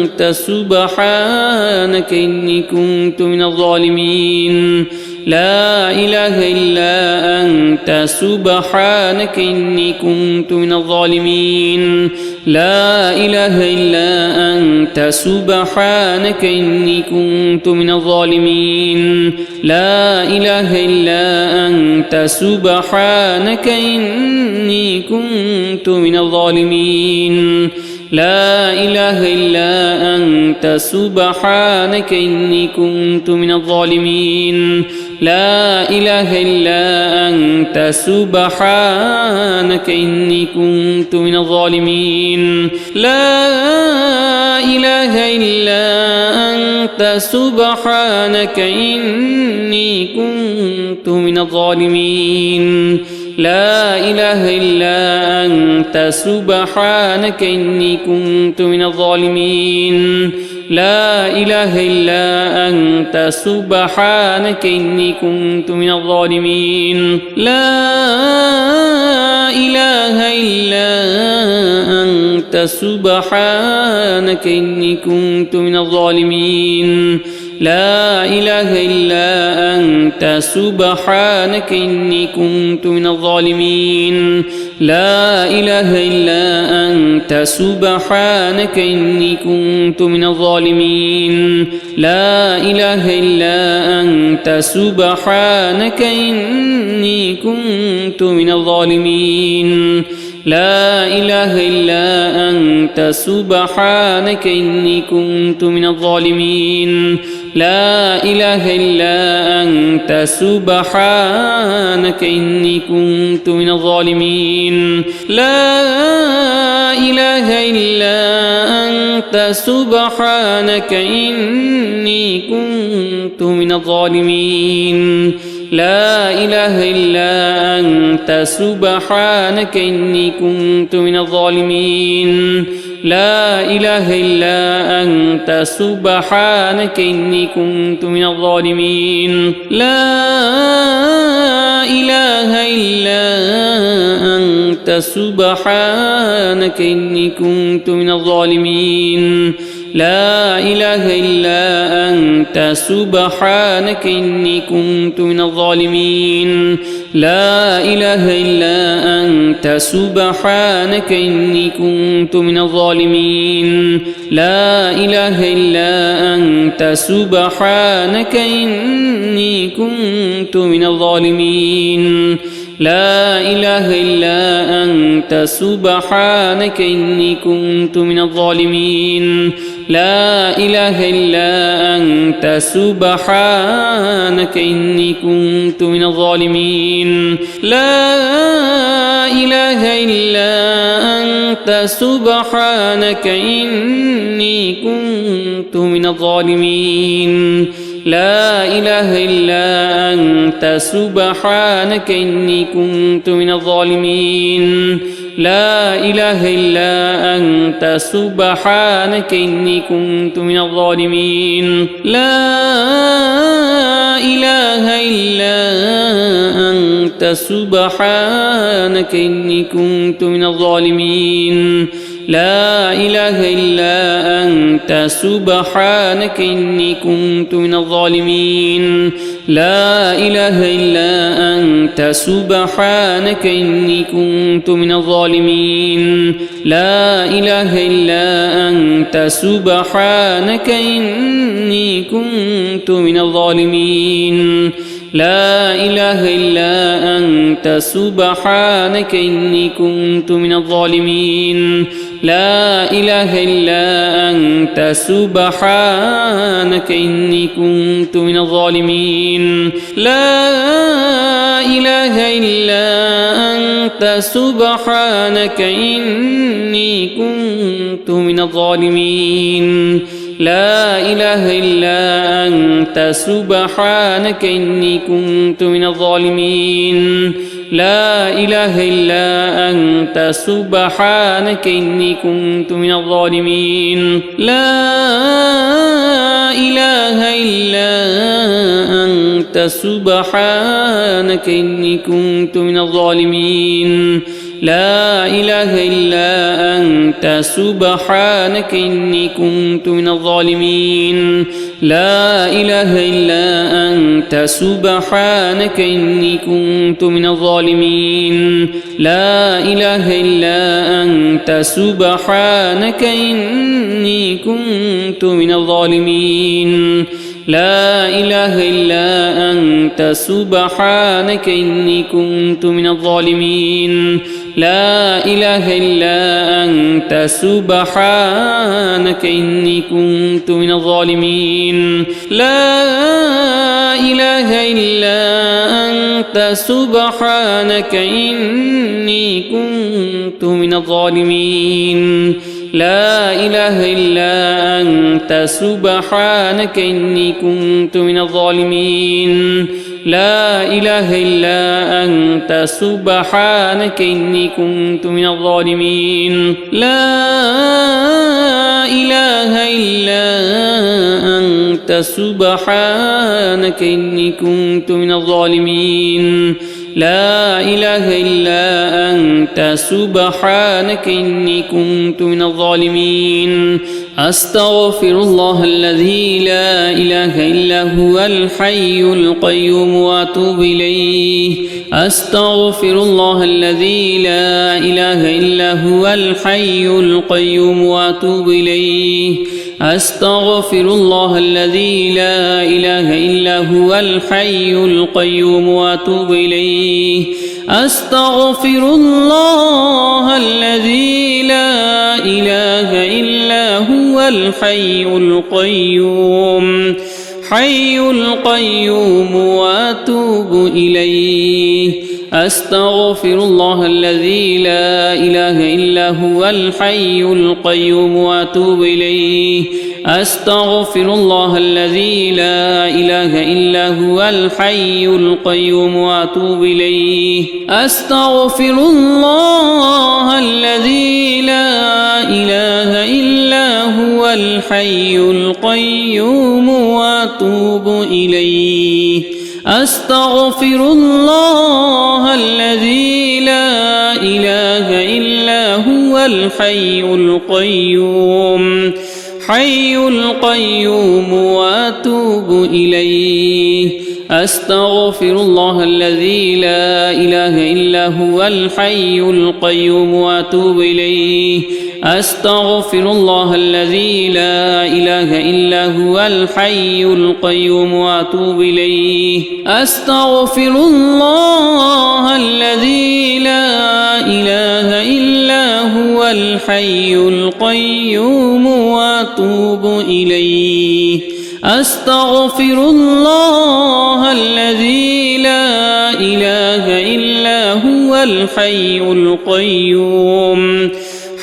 أنت سبحانك إني كنت من الظالمين لا إله إلا أنت سبحانك إني كنت من الظالمين لا إله إلا أنت سبحانك إني كنت من الظالمين لا إله إلا أنت سبحانك إني كنت من الظالمين لا إله إلا أنت سبحانك إني كنت من الظالمين لا إله إلا أنت سبحانك إني كنت من الظالمين لا إله إلا أنت سبحانك إني كنت من الظالمين لا إله إلا أنت سبحانك إني كنت من الظالمين لا إله إلا أنت سبحانك إني كنت من الظالمين لا إله إلا أنت سبحانك إني كنت من الظالمين لا إله إلا أنت سبحانك إني كنت من الظالمين لا إله إلا أنت سبحانك إني كنت من الظالمين لا إله إلا أنت سبحانك إني كنت من الظالمين لا إله إلا أنت سبحانك إني كنت من الظالمين لا إله إلا أنت سبحانك إني كنت من الظالمين لا إله إلا أنت سبحانك إني كنت من الظالمين لا إله إلا أنت سبحانك إني كنت من الظالمين لا إله إلا أنت سبحانك إني كنت من الظالمين لا إله إلا أنت سبحانك إني كنت من الظالمين لا إله إلا أنت سبحانك إني كنت من الظالمين لا إله إلا أنت سبحانك إني كنت من الظالمين لا إله إلا أنت سبحانك إني كنت من الظالمين لا إله إلا أنت سبحانك إني كنت من الظالمين لا إله إلا أنت سبحانك إني كنت من الظالمين لا إله إلا أنت سبحانك إني كنت من الظالمين لا إله إلا أنت سبحانك إني كنت من الظالمين لا إله إلا أنت سبحانك إني كنت من الظالمين لا إله إلا أنت سبحانك إني كنت من الظالمين لا إله إلا أنت سبحانك إني كنت من الظالمين لا إله إلا أنت سبحانك إني كنت من الظالمين لا إله إلا أنت سبحانك إني كنت من الظالمين لا إله إلا أنت سبحانك إني كنت من الظالمين لا إله إلا أنت سبحانك إني كنت من الظالمين لا إله إلا أنت سبحانك إني كنت من الظالمين لا إله إلا أنت سبحانك إني كنت من الظالمين لا إله إلا أنت سبحانك إني كنت من الظالمين لا إله إلا أنت سبحانك إني كنت من الظالمين لا إله إلا أنت سبحانك إني كنت من الظالمين لا إله إلا أنت سبحانك إني كنت من الظالمين لا إله إلا أنت سبحانك إني كنت من الظالمين لا إله إلا أنت سبحانك إني كنت من الظالمين لا إله إلا أنت سبحانك إني كنت من الظالمين لا إله إلا أنت سبحانك إني كنت من الظالمين لا إله إلا أنت سبحانك إني كنت من الظالمين لا إله إلا أنت سبحانك إني كنت من الظالمين لا إله إلا أنت سبحانك إني كنت من الظالمين لا إله إلا أنت سبحانك إني كنت من الظالمين أستغفر الله الذي لا إله إلا هو الحي القيوم وأتوب إليه أستغفر الله الذي لا إله إلا هو الحي القيوم وأتوب إليه أستغفر الله الذي لا إله إلا هو الحي القيوم وأتوب إليه أستغفر الله الذي لا إله إلا هو الحي القيوم حي القيوم وأتوب إليه أستغفر الله الذي لا إله إلا هو الحي القيوم وأتوب إليه أستغفر الله الذي لا إله إلا هو الحي القيوم وأتوب إليه أستغفر الله الذي لا إله إلا هو الحي القيوم وأتوب إليه أستغفر الله الذي لا إله إلا هو الحي القيوم حي القيوم وأتوب إليه أستغفر الله الذي لا إله إلا هو الحي القيوم وأتوب إليه أستغفر الله الذي لا إله إلا هو الحي القيوم وأتوب إليه أستغفر الله الذي لا إله إلا هو الحي القيوم وأتوب إليه أستغفر الله الذي لا إله إلا هو الحي القيوم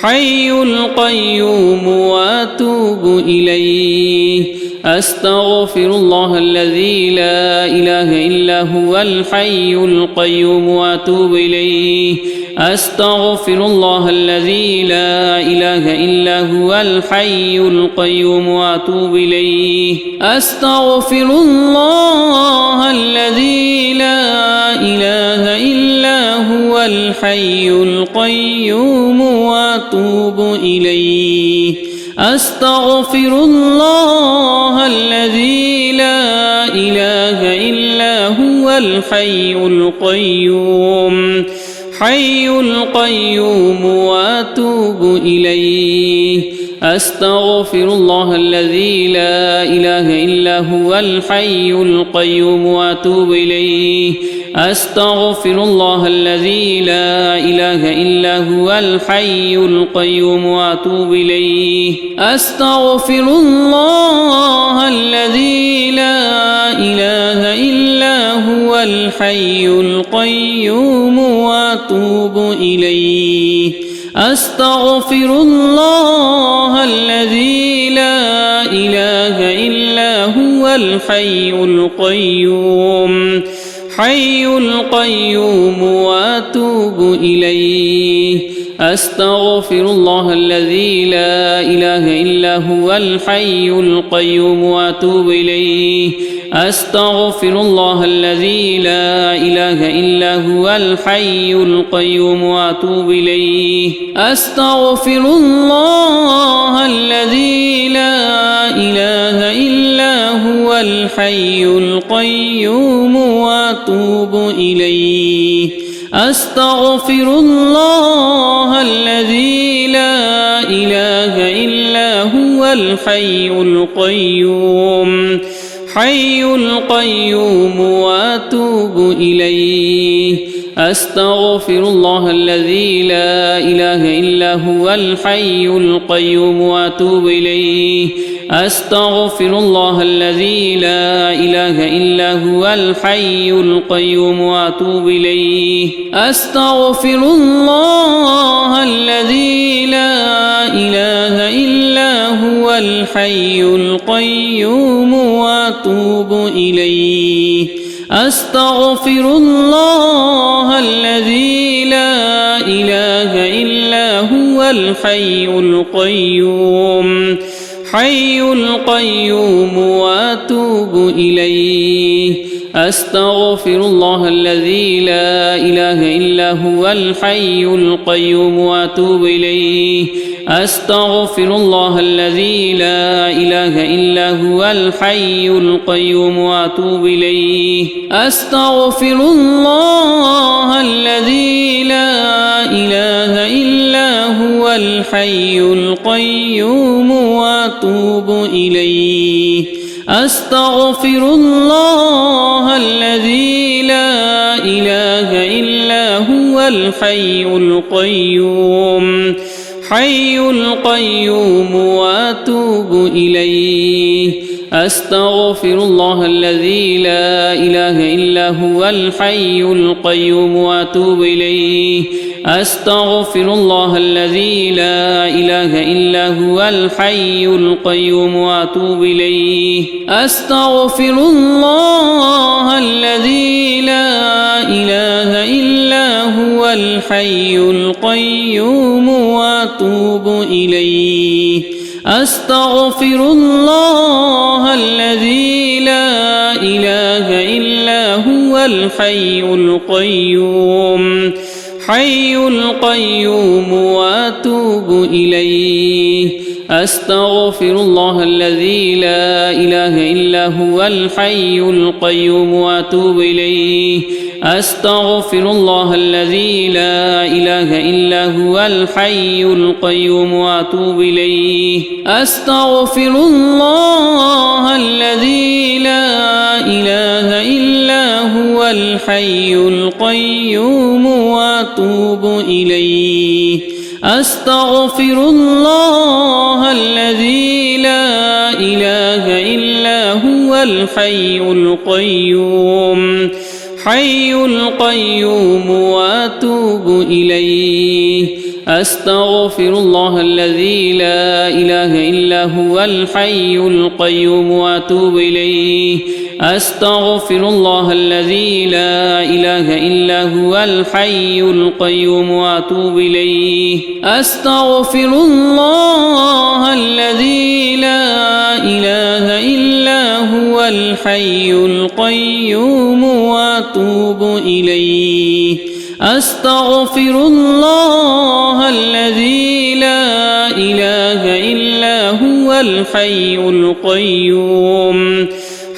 حي القيوم وأتوب إليه أستغفر الله الذي لا إله إلا هو الحي القيوم وأتوب إليه أستغفر الله الذي لا إله إلا هو الحي القيوم وأتوب إليه أستغفر الله الذي لا إله إلا هو الحي القيوم وأتوب إليه أستغفر الله الذي لا إله إلا هو الحي القيوم حي القيوم وأتوب إليه أستغفر الله الذي لا إله إلا هو الحي القيوم وأتوب إليه أستغفر الله الذي لا إله إلا هو الحي القيوم وأتوب إليه أستغفر الله الذي لا إله إلا هو الحي القيوم وأتوب إليه أستغفر الله الذي لا إله إلا هو الحي القيوم حي القيوم وأتوب إليه أستغفر الله الذي لا إله إلا هو الحي القيوم وأتوب إليه أستغفر الله الذي لا إله إلا هو الحي القيوم وأتوب إليه أستغفر الله الذي لا إله إلا هو الحي القيوم وأتوب إليه أستغفر الله الذي لا إله إلا هو الحي القيوم حي القيوم وأتوب إليه أستغفر الله الذي لا إله إلا هو الحي القيوم وأتوب إليه أستغفر الله الذي لا إله إلا هو الحي القيوم وأتوب إليه أستغفر الله الذي لا إله إلا هو الحي القيوم وأتوب إليه أستغفر الله الذي لا إله إلا هو الحي القيوم حي القيوم وأتوب إليه أستغفر الله الذي لا إله إلا هو الحي القيوم وأتوب إليه أستغفر الله الذي لا إله إلا هو الحي القيوم وأتوب إليه أستغفر الله الذي لا إله إلا هو الحي القيوم وأتوب إليه أستغفر الله الذي لا إله إلا هو الحي القيوم حي القيوم وأتوب إليه أستغفر الله الذي لا إله إلا هو الحي القيوم وأتوب إليه أستغفر الله الذي لا إله إلا هو الحي القيوم وأتوب إليه أستغفر الله الذي لا إله إلا هو الحي القيوم وأتوب إليه أستغفر الله الذي لا إله إلا هو الحي القيوم حي القيوم وأتوب إليه أستغفر الله الذي لا إله إلا هو الحي القيوم وأتوب إليه أستغفر الله الذي لا إله إلا هو الحي القيوم وأتوب إليه أستغفر الله الذي لا إله إلا هو الحي القيوم وأتوب إليه أستغفر الله الذي لا إله إلا هو الحي القيوم حي القيوم وأتوب إليه أستغفر الله الذي لا إله إلا هو الحي القيوم وأتوب إليه أستغفر الله الذي لا إله إلا هو الحي القيوم وأتوب إليه أستغفر الله الذي لا إله إلا هو الحي القيوم وأتوب إليه أستغفر الله الذي لا إله إلا هو الحي القيوم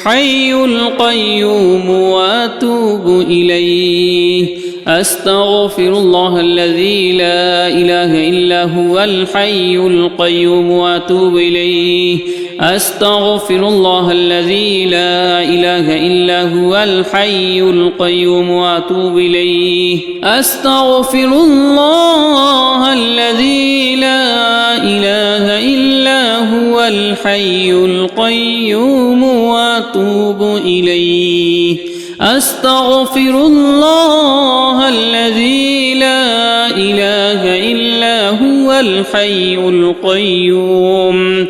حي القيوم وأتوب إليه أستغفر الله الذي لا إله إلا هو الحي القيوم وأتوب إليه أستغفر الله الذي لا إله إلا هو الحي القيوم وأتوب إليه أستغفر الله الذي لا إله إلا هو الحي القيوم وأتوب إليه أستغفر الله الذي لا إله إلا هو الحي القيوم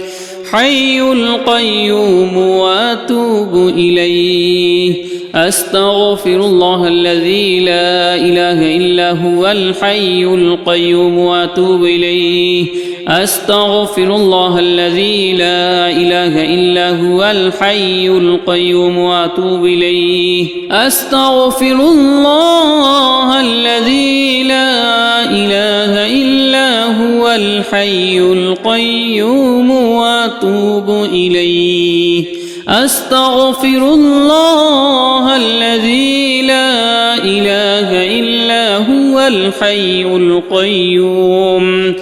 حي القيوم وأتوب إليه أستغفر الله الذي لا إله إلا هو الحي القيوم وأتوب إليه أستغفر الله الذي لا إله إلا هو الحي القيوم وأتوب إليه أستغفر الله الذي لا إله إلا هو الحي القيوم وأتوب إليه أستغفر الله الذي لا إله إلا هو الحي القيوم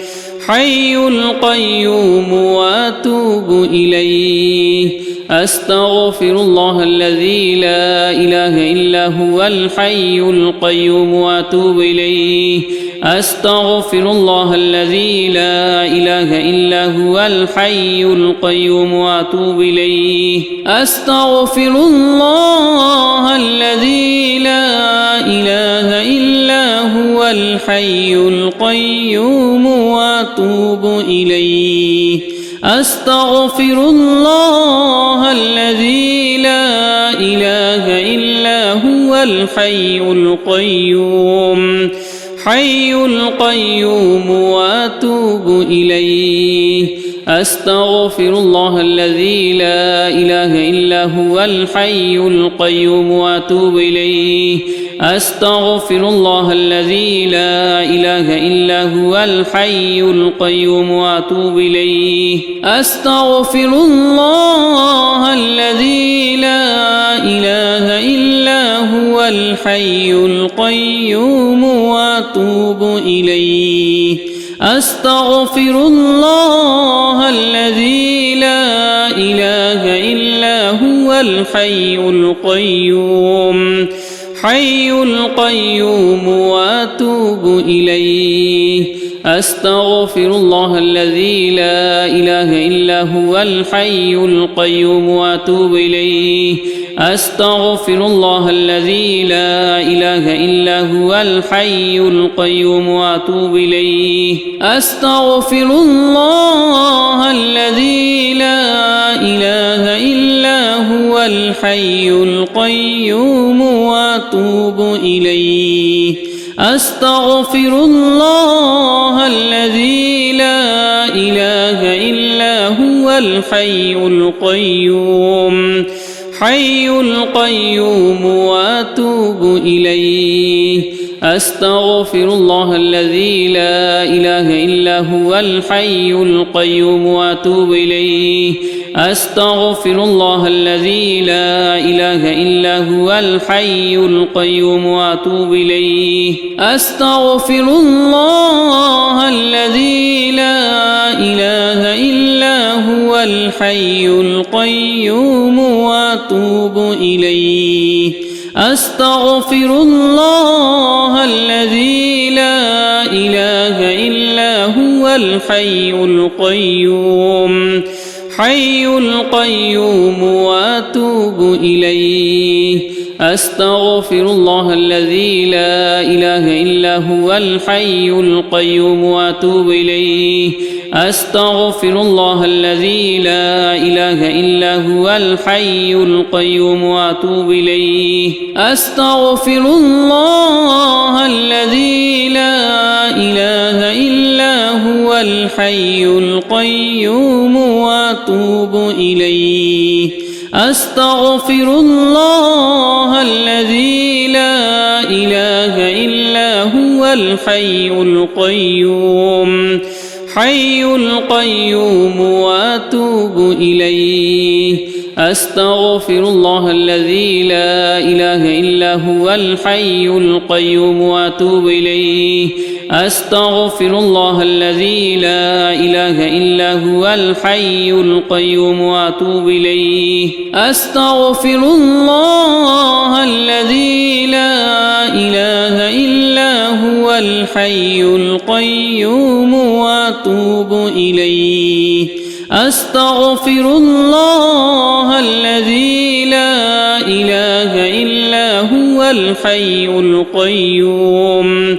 حي القيوم وأتوب إليه أستغفر الله الذي لا إله إلا هو الحي القيوم وأتوب إليه أستغفر الله الذي لا إله إلا هو الحي القيوم وأتوب إليه أستغفر الله الذي لا إله إلا هو الحي القيوم وأتوب إليه أستغفر الله الذي لا إله إلا هو الحي القيوم حي القيوم وأتوب إليه أستغفر الله الذي لا إله إلا هو الحي القيوم وأتوب إليه أستغفر الله الذي لا إله إلا هو الحي القيوم وأتوب إليه أستغفر الله الذي لا إله إلا هو الحي القيوم وأتوب إليه أستغفر الله الذي لا إله إلا هو الحي القيوم حي القيوم وأتوب إليه أستغفر الله الذي لا إله إلا هو الحي القيوم وأتوب إليه أستغفر الله الذي لا إله إلا هو الحي القيوم وأتوب إليه أستغفر الله الذي لا إله إلا هو الحي القيوم وأتوب إليه أستغفر الله الذي لا إله إلا هو الحي القيوم حي القيوم وأتوب إليه أستغفر الله الذي لا إله إلا هو الحي القيوم وأتوب إليه أستغفر الله الذي لا إله إلا هو الحي القيوم وأتوب إليه أستغفر الله الذي لا إله إلا هو الحي القيوم وأتوب إليه أستغفر الله الذي لا إله إلا هو الحي القيوم وأتوب إليه أستغفر الله الذي لا إله إلا هو الحي القيوم وأتوب إليه أستغفر الله الذي لا إله إلا هو الحي القيوم وأتوب إليه أستغفر الله الذي لا إله إلا هو الحي القيوم وأتوب إليه أستغفر الله الذي لا إله إلا هو الحي القيوم وأتوب إليه أستغفر الله الذي لا إله إلا هو الحي القيوم وأتوب إليه أستغفر الله الذي لا إله إلا هو الحي القيوم وأتوب إليه أستغفر الله الذي لا إله إلا هو الحي القيوم وأتوب إليه أستغفر الله الذي لا إله إلا هو الحي القيوم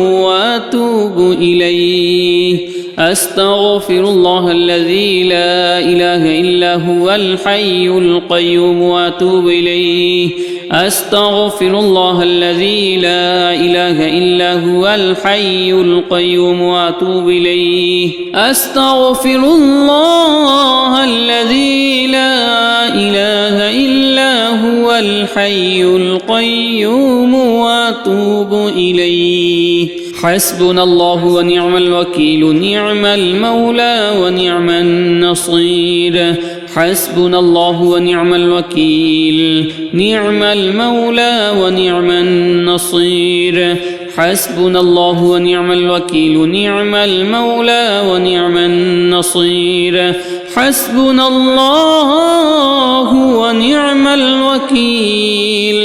وأتوب إليه أستغفر الله الذي لا إله إلا هو الحي القيوم وأتوب إليه أستغفر الله الذي لا إله إلا هو الحي القيوم وأتوب إليه أستغفر الله الذي لا إله إلا هو الحي القيوم وأتوب إليه حسبنا الله ونعم الوكيل نعم المولى ونعم النصير حسبنا الله ونعم الوكيل نعم المولى ونعم النصير حسبنا الله ونعم الوكيل نعم المولى ونعم النصير حسبنا الله ونعم الوكيل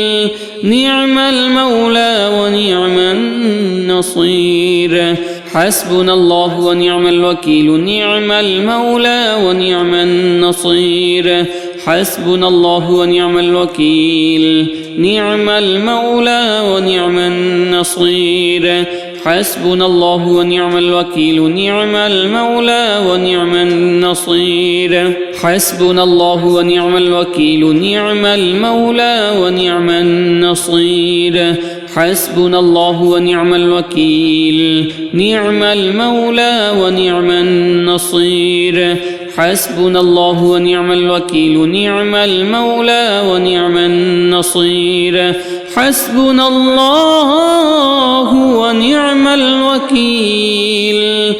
نعم المولى ونعم النصير حسبنا الله ونعم الوكيل نعم المولى ونعم النصير حسبنا الله ونعم الوكيل نعم المولى ونعم النصير حسبنا الله ونعم الوكيل نعم المولى ونعم النصير حسبنا الله ونعم الوكيل نعم المولى ونعم النصير حسبنا الله ونعم الوكيل نعم المولى ونعم النصير حسبنا الله ونعم الوكيل نعم المولى ونعم النصير حسبنا الله ونعم الوكيل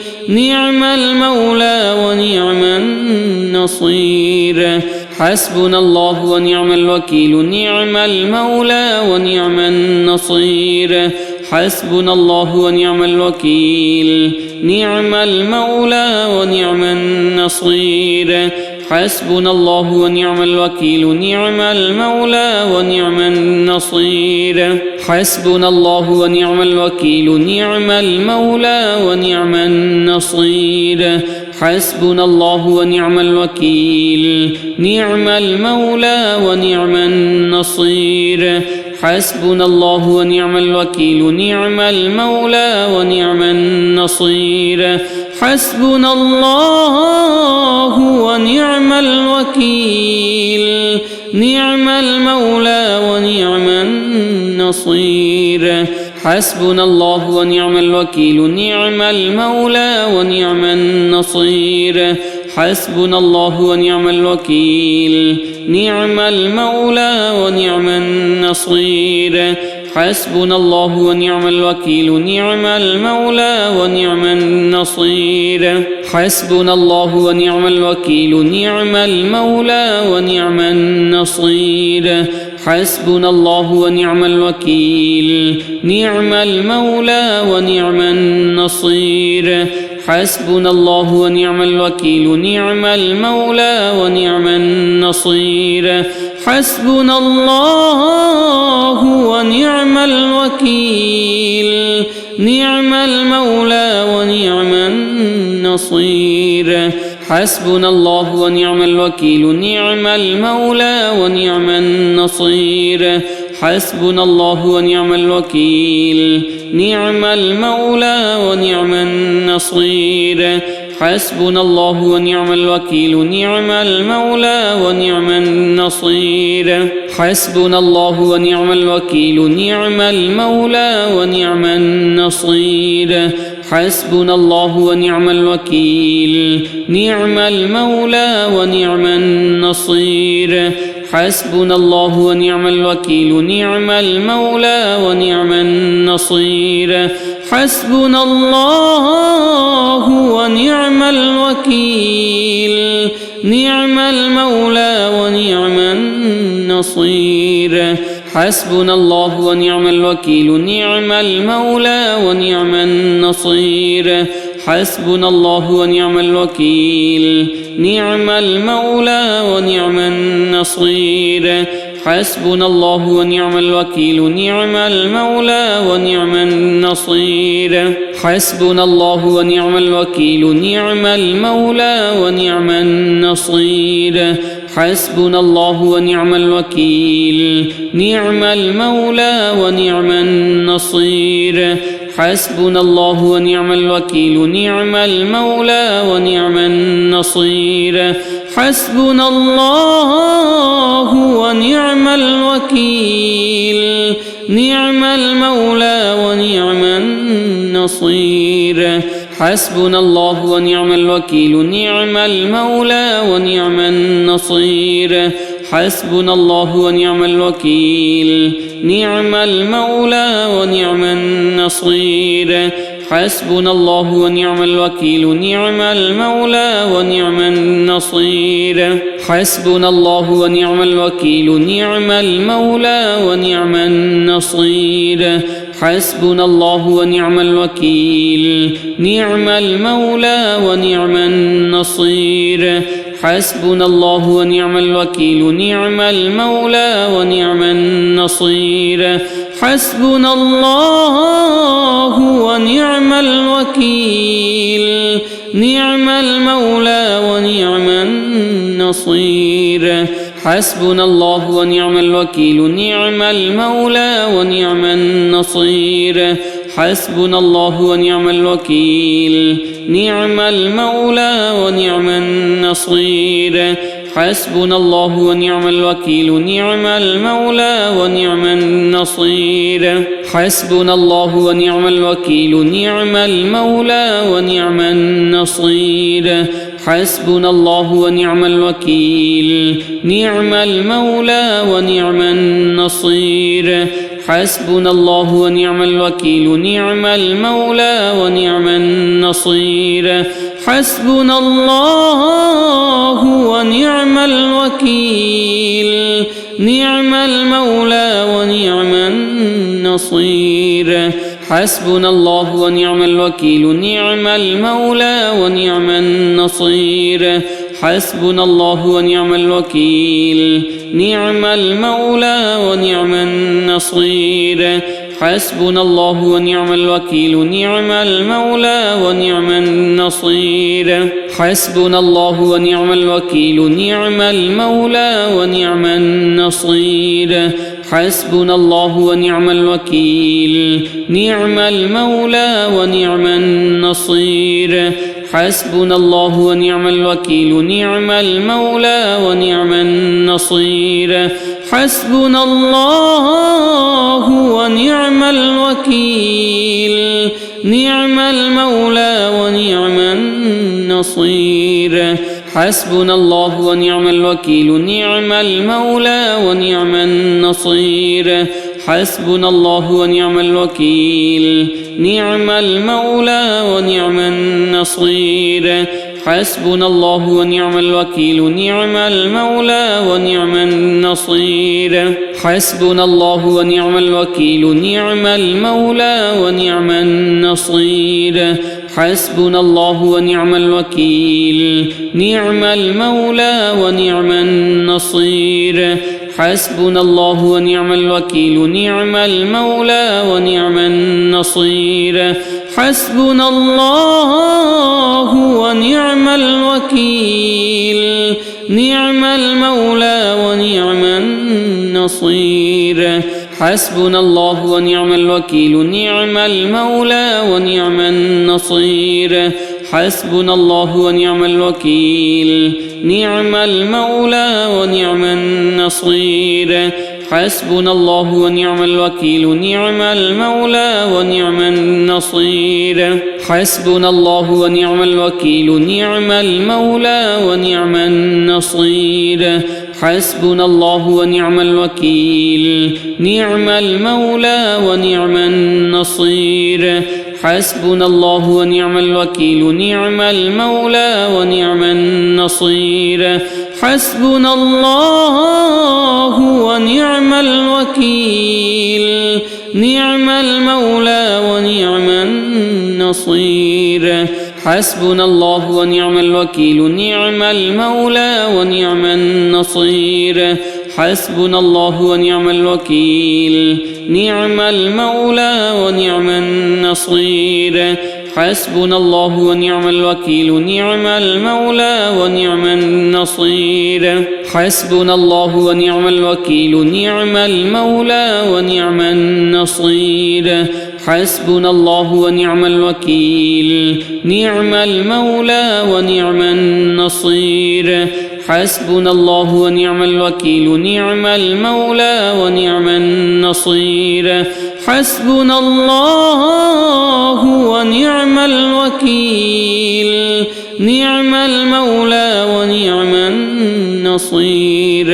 نعم المولى ونعم النصير حسبنا الله ونعم الوكيل نعم المولى ونعم النصير حسبنا الله ونعم الوكيل نعم المولى ونعم النصير حسبنا الله ونعم الوكيل نعم المولى ونعم النصير حسبنا الله ونعم الوكيل نعم المولى ونعم النصير حسبنا الله ونعم الوكيل نعم المولى ونعم النصير حسبنا الله ونعم الوكيل نعم المولى ونعم النصير حسبنا الله ونعم الوكيل نعم المولى ونعم النصير حسبنا الله ونعم الوكيل نعم المولى ونعم النصير حسبنا الله ونعم الوكيل نعم المولى ونعم النصير حسبنا الله ونعم الوكيل نعم المولى ونعم النصير حسبنا الله ونعم الوكيل نعم المولى ونعم النصير حسبنا الله ونعم الوكيل نعم المولى ونعم النصير حسبنا الله ونعم الوكيل نعم المولى ونعم النصير حسبنا الله ونعم الوكيل نعم المولى ونعم النصير حسبنا الله ونعم الوكيل نعم المولى ونعم النصير حسبنا الله ونعم الوكيل نعم المولى ونعم النصير حسبنا الله ونعم الوكيل نعم المولى ونعم النصير حسبنا الله ونعم الوكيل نعم المولى ونعم النصير حسبنا الله ونعم الوكيل نعم المولى ونعم النصير حسبنا الله ونعم الوكيل نعم المولى ونعم النصير حسبنا الله ونعم الوكيل نعم المولى ونعم النصير حسبنا الله ونعم الوكيل نعم المولى ونعم النصير حسبنا الله ونعم الوكيل نعم المولى ونعم النصير حسبنا الله ونعم الوكيل نعم المولى ونعم النصير حسبنا الله ونعم الوكيل نعم المولى ونعم النصير حسبنا الله ونعم الوكيل نعم المولى ونعم النصير حسبنا الله ونعم الوكيل نعم المولى ونعم النصير حسبنا الله ونعم الوكيل نعم المولى ونعم النصير حسبنا الله ونعم الوكيل نعم المولى ونعم النصير حسبنا الله ونعم الوكيل نعم المولى ونعم النصير حسبنا الله ونعم الوكيل نعم المولى ونعم النصير حسبنا الله ونعم الوكيل نعم المولى ونعم النصير حسبنا الله ونعم الوكيل نعم المولى ونعم النصير حسبنا الله ونعم الوكيل نعم المولى ونعم النصير حسبنا الله ونعم الوكيل نعم المولى ونعم النصير حسبنا الله ونعم الوكيل نعم المولى ونعم النصير حسبنا الله ونعم الوكيل نعم المولى ونعم النصير حسبنا الله ونعم الوكيل نعم المولى ونعم النصير حسبنا الله ونعم الوكيل نعم المولى ونعم النصير حسبنا الله ونعم الوكيل نعم المولى ونعم النصير حسبنا الله ونعم الوكيل نعم المولى ونعم النصير حسبنا الله ونعم الوكيل نعم المولى ونعم النصير حسبنا الله ونعم الوكيل نعم المولى ونعم النصير حسبنا الله ونعم الوكيل نعم المولى ونعم النصير حسبنا الله ونعم الوكيل نعم المولى ونعم النصير حسبنا الله ونعم الوكيل نعم المولى ونعم النصير حسبنا الله ونعم الوكيل نعم المولى ونعم النصير حسبنا الله ونعم الوكيل نعم المولى ونعم النصير حسبنا الله ونعم الوكيل نعم المولى ونعم النصير حسبنا الله ونعم الوكيل نعم المولى ونعم النصير حسبنا الله ونعم الوكيل نعم المولى ونعم النصير حسبنا الله ونعم الوكيل نعم المولى ونعم النصير حسبنا الله ونعم الوكيل نعم المولى ونعم النصير حسبنا الله ونعم الوكيل نعم المولى ونعم النصير حسبنا الله ونعم الوكيل نعم المولى ونعم النصير حسبنا الله ونعم الوكيل نعم المولى ونعم النصير حسبنا الله ونعم الوكيل نعم المولى ونعم النصير حسبنا الله ونعم الوكيل نعم المولى ونعم النصير حسبنا الله ونعم الوكيل نعم المولى ونعم النصير حسبنا الله ونعم الوكيل نعم المولى ونعم النصير حسبنا الله ونعم الوكيل نعم المولى ونعم النصير حسبنا الله ونعم الوكيل نعم المولى ونعم النصير حسبنا الله ونعم الوكيل نعم المولى ونعم النصير حسبنا الله ونعم الوكيل نعم المولى ونعم النصير حسبنا الله ونعم الوكيل نعم المولى ونعم النصير حسبنا الله ونعم الوكيل نعم المولى ونعم النصير حسبنا الله ونعم الوكيل نعم المولى ونعم النصير حسبنا الله ونعم الوكيل نعم المولى ونعم النصير حسبنا الله ونعم الوكيل نعم المولى ونعم النصير حسبنا الله ونعم الوكيل نعم المولى ونعم النصير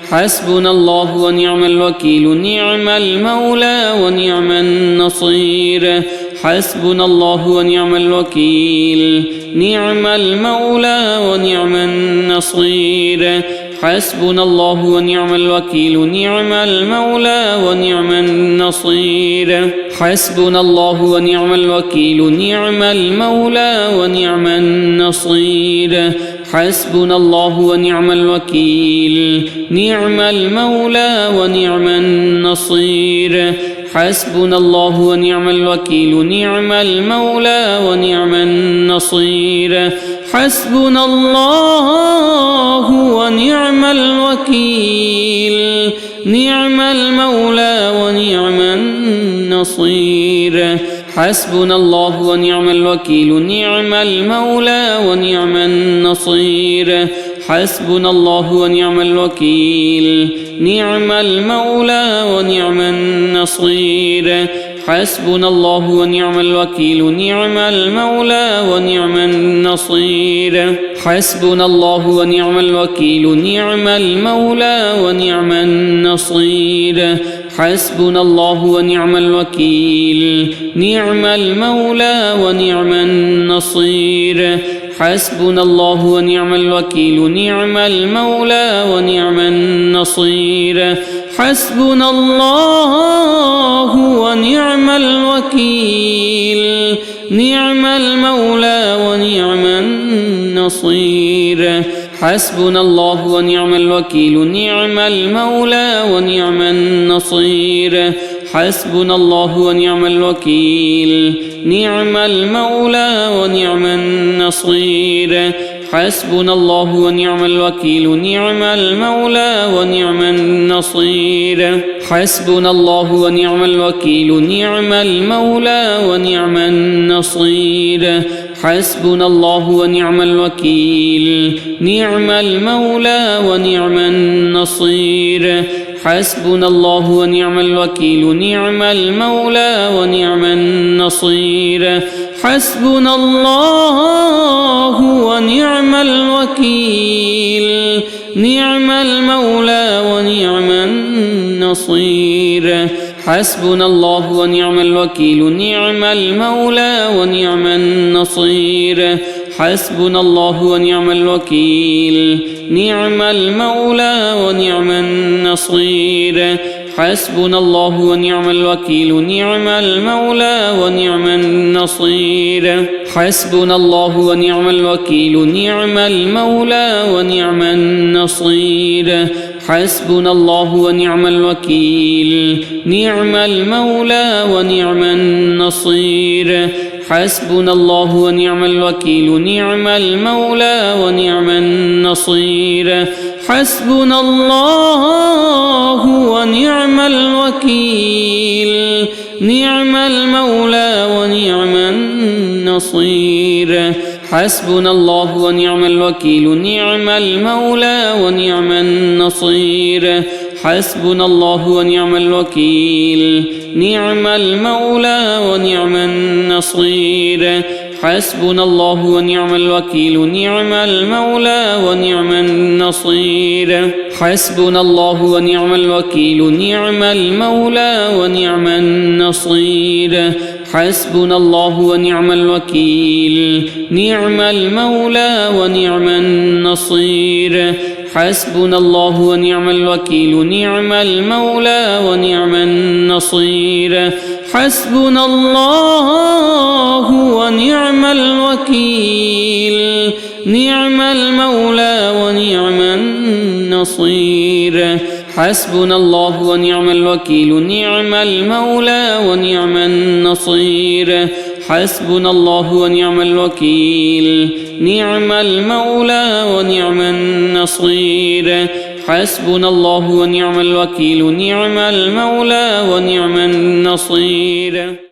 حسبنا الله ونعم الوكيل نعم المولى ونعم النصير حسبنا الله ونعم الوكيل نعم المولى ونعم النصير حسبنا الله ونعم الوكيل نعم المولى ونعم النصير حسبنا الله ونعم الوكيل نعم المولى ونعم النصير حسبنا الله ونعم الوكيل نعم المولى ونعم النصير حسبنا الله ونعم الوكيل نعم المولى ونعم النصير حسبنا الله ونعم الوكيل نعم المولى ونعم النصير حسبنا الله ونعم الوكيل نعم المولى ونعم النصير حسبنا الله ونعم الوكيل نعم المولى ونعم النصير حسبنا الله ونعم الوكيل نعم المولى ونعم النصير حسبنا الله ونعم الوكيل نعم المولى ونعم النصير حسبنا الله ونعم الوكيل نعم المولى ونعم النصير حسبنا الله ونعم الوكيل نعم المولى ونعم النصير حسبنا الله ونعم الوكيل نعم المولى ونعم النصير حسبنا الله ونعم الوكيل نعم المولى ونعم النصير حسبنا الله ونعم الوكيل نعم المولى ونعم النصير حسبنا الله ونعم الوكيل نعم المولى ونعم النصير حسبنا الله ونعم الوكيل نعم المولى ونعم النصير حسبنا الله ونعم الوكيل نعم المولى ونعم النصير حسبنا الله ونعم الوكيل نعم المولى ونعم النصير حسبنا الله ونعم الوكيل النصير حسبنا الله ونعم الوكيل نعم المولى ونعم النصير حسبنا الله ونعم الوكيل نعم المولى ونعم النصير حسبنا الله ونعم الوكيل نعم المولى ونعم النصير حسبنا الله ونعم الوكيل نعم المولى ونعم النصير حسبنا الله ونعم الوكيل نعم المولى ونعم النصير حسبنا الله ونعم الوكيل نعم المولى ونعم النصير حسبنا الله ونعم الوكيل نعم المولى ونعم النصير حسبنا الله ونعم الوكيل نعم المولى ونعم النصير حسبنا الله ونعم الوكيل نعم المولى ونعم النصير حسبنا الله ونعم الوكيل نعم المولى ونعم النصير حسبنا الله ونعم الوكيل نعم المولى ونعم النصير حسبنا الله ونعم الوكيل نعم المولى ونعم النصير حسبنا الله ونعم الوكيل نعم المولى ونعم النصير حسبنا الله ونعم الوكيل نعم المولى ونعم النصير حسبنا الله ونعم الوكيل نعم المولى ونعم النصير حسبنا الله ونعم الوكيل نعم المولى ونعم النصير حسبنا الله ونعم الوكيل نعم المولى ونعم النصير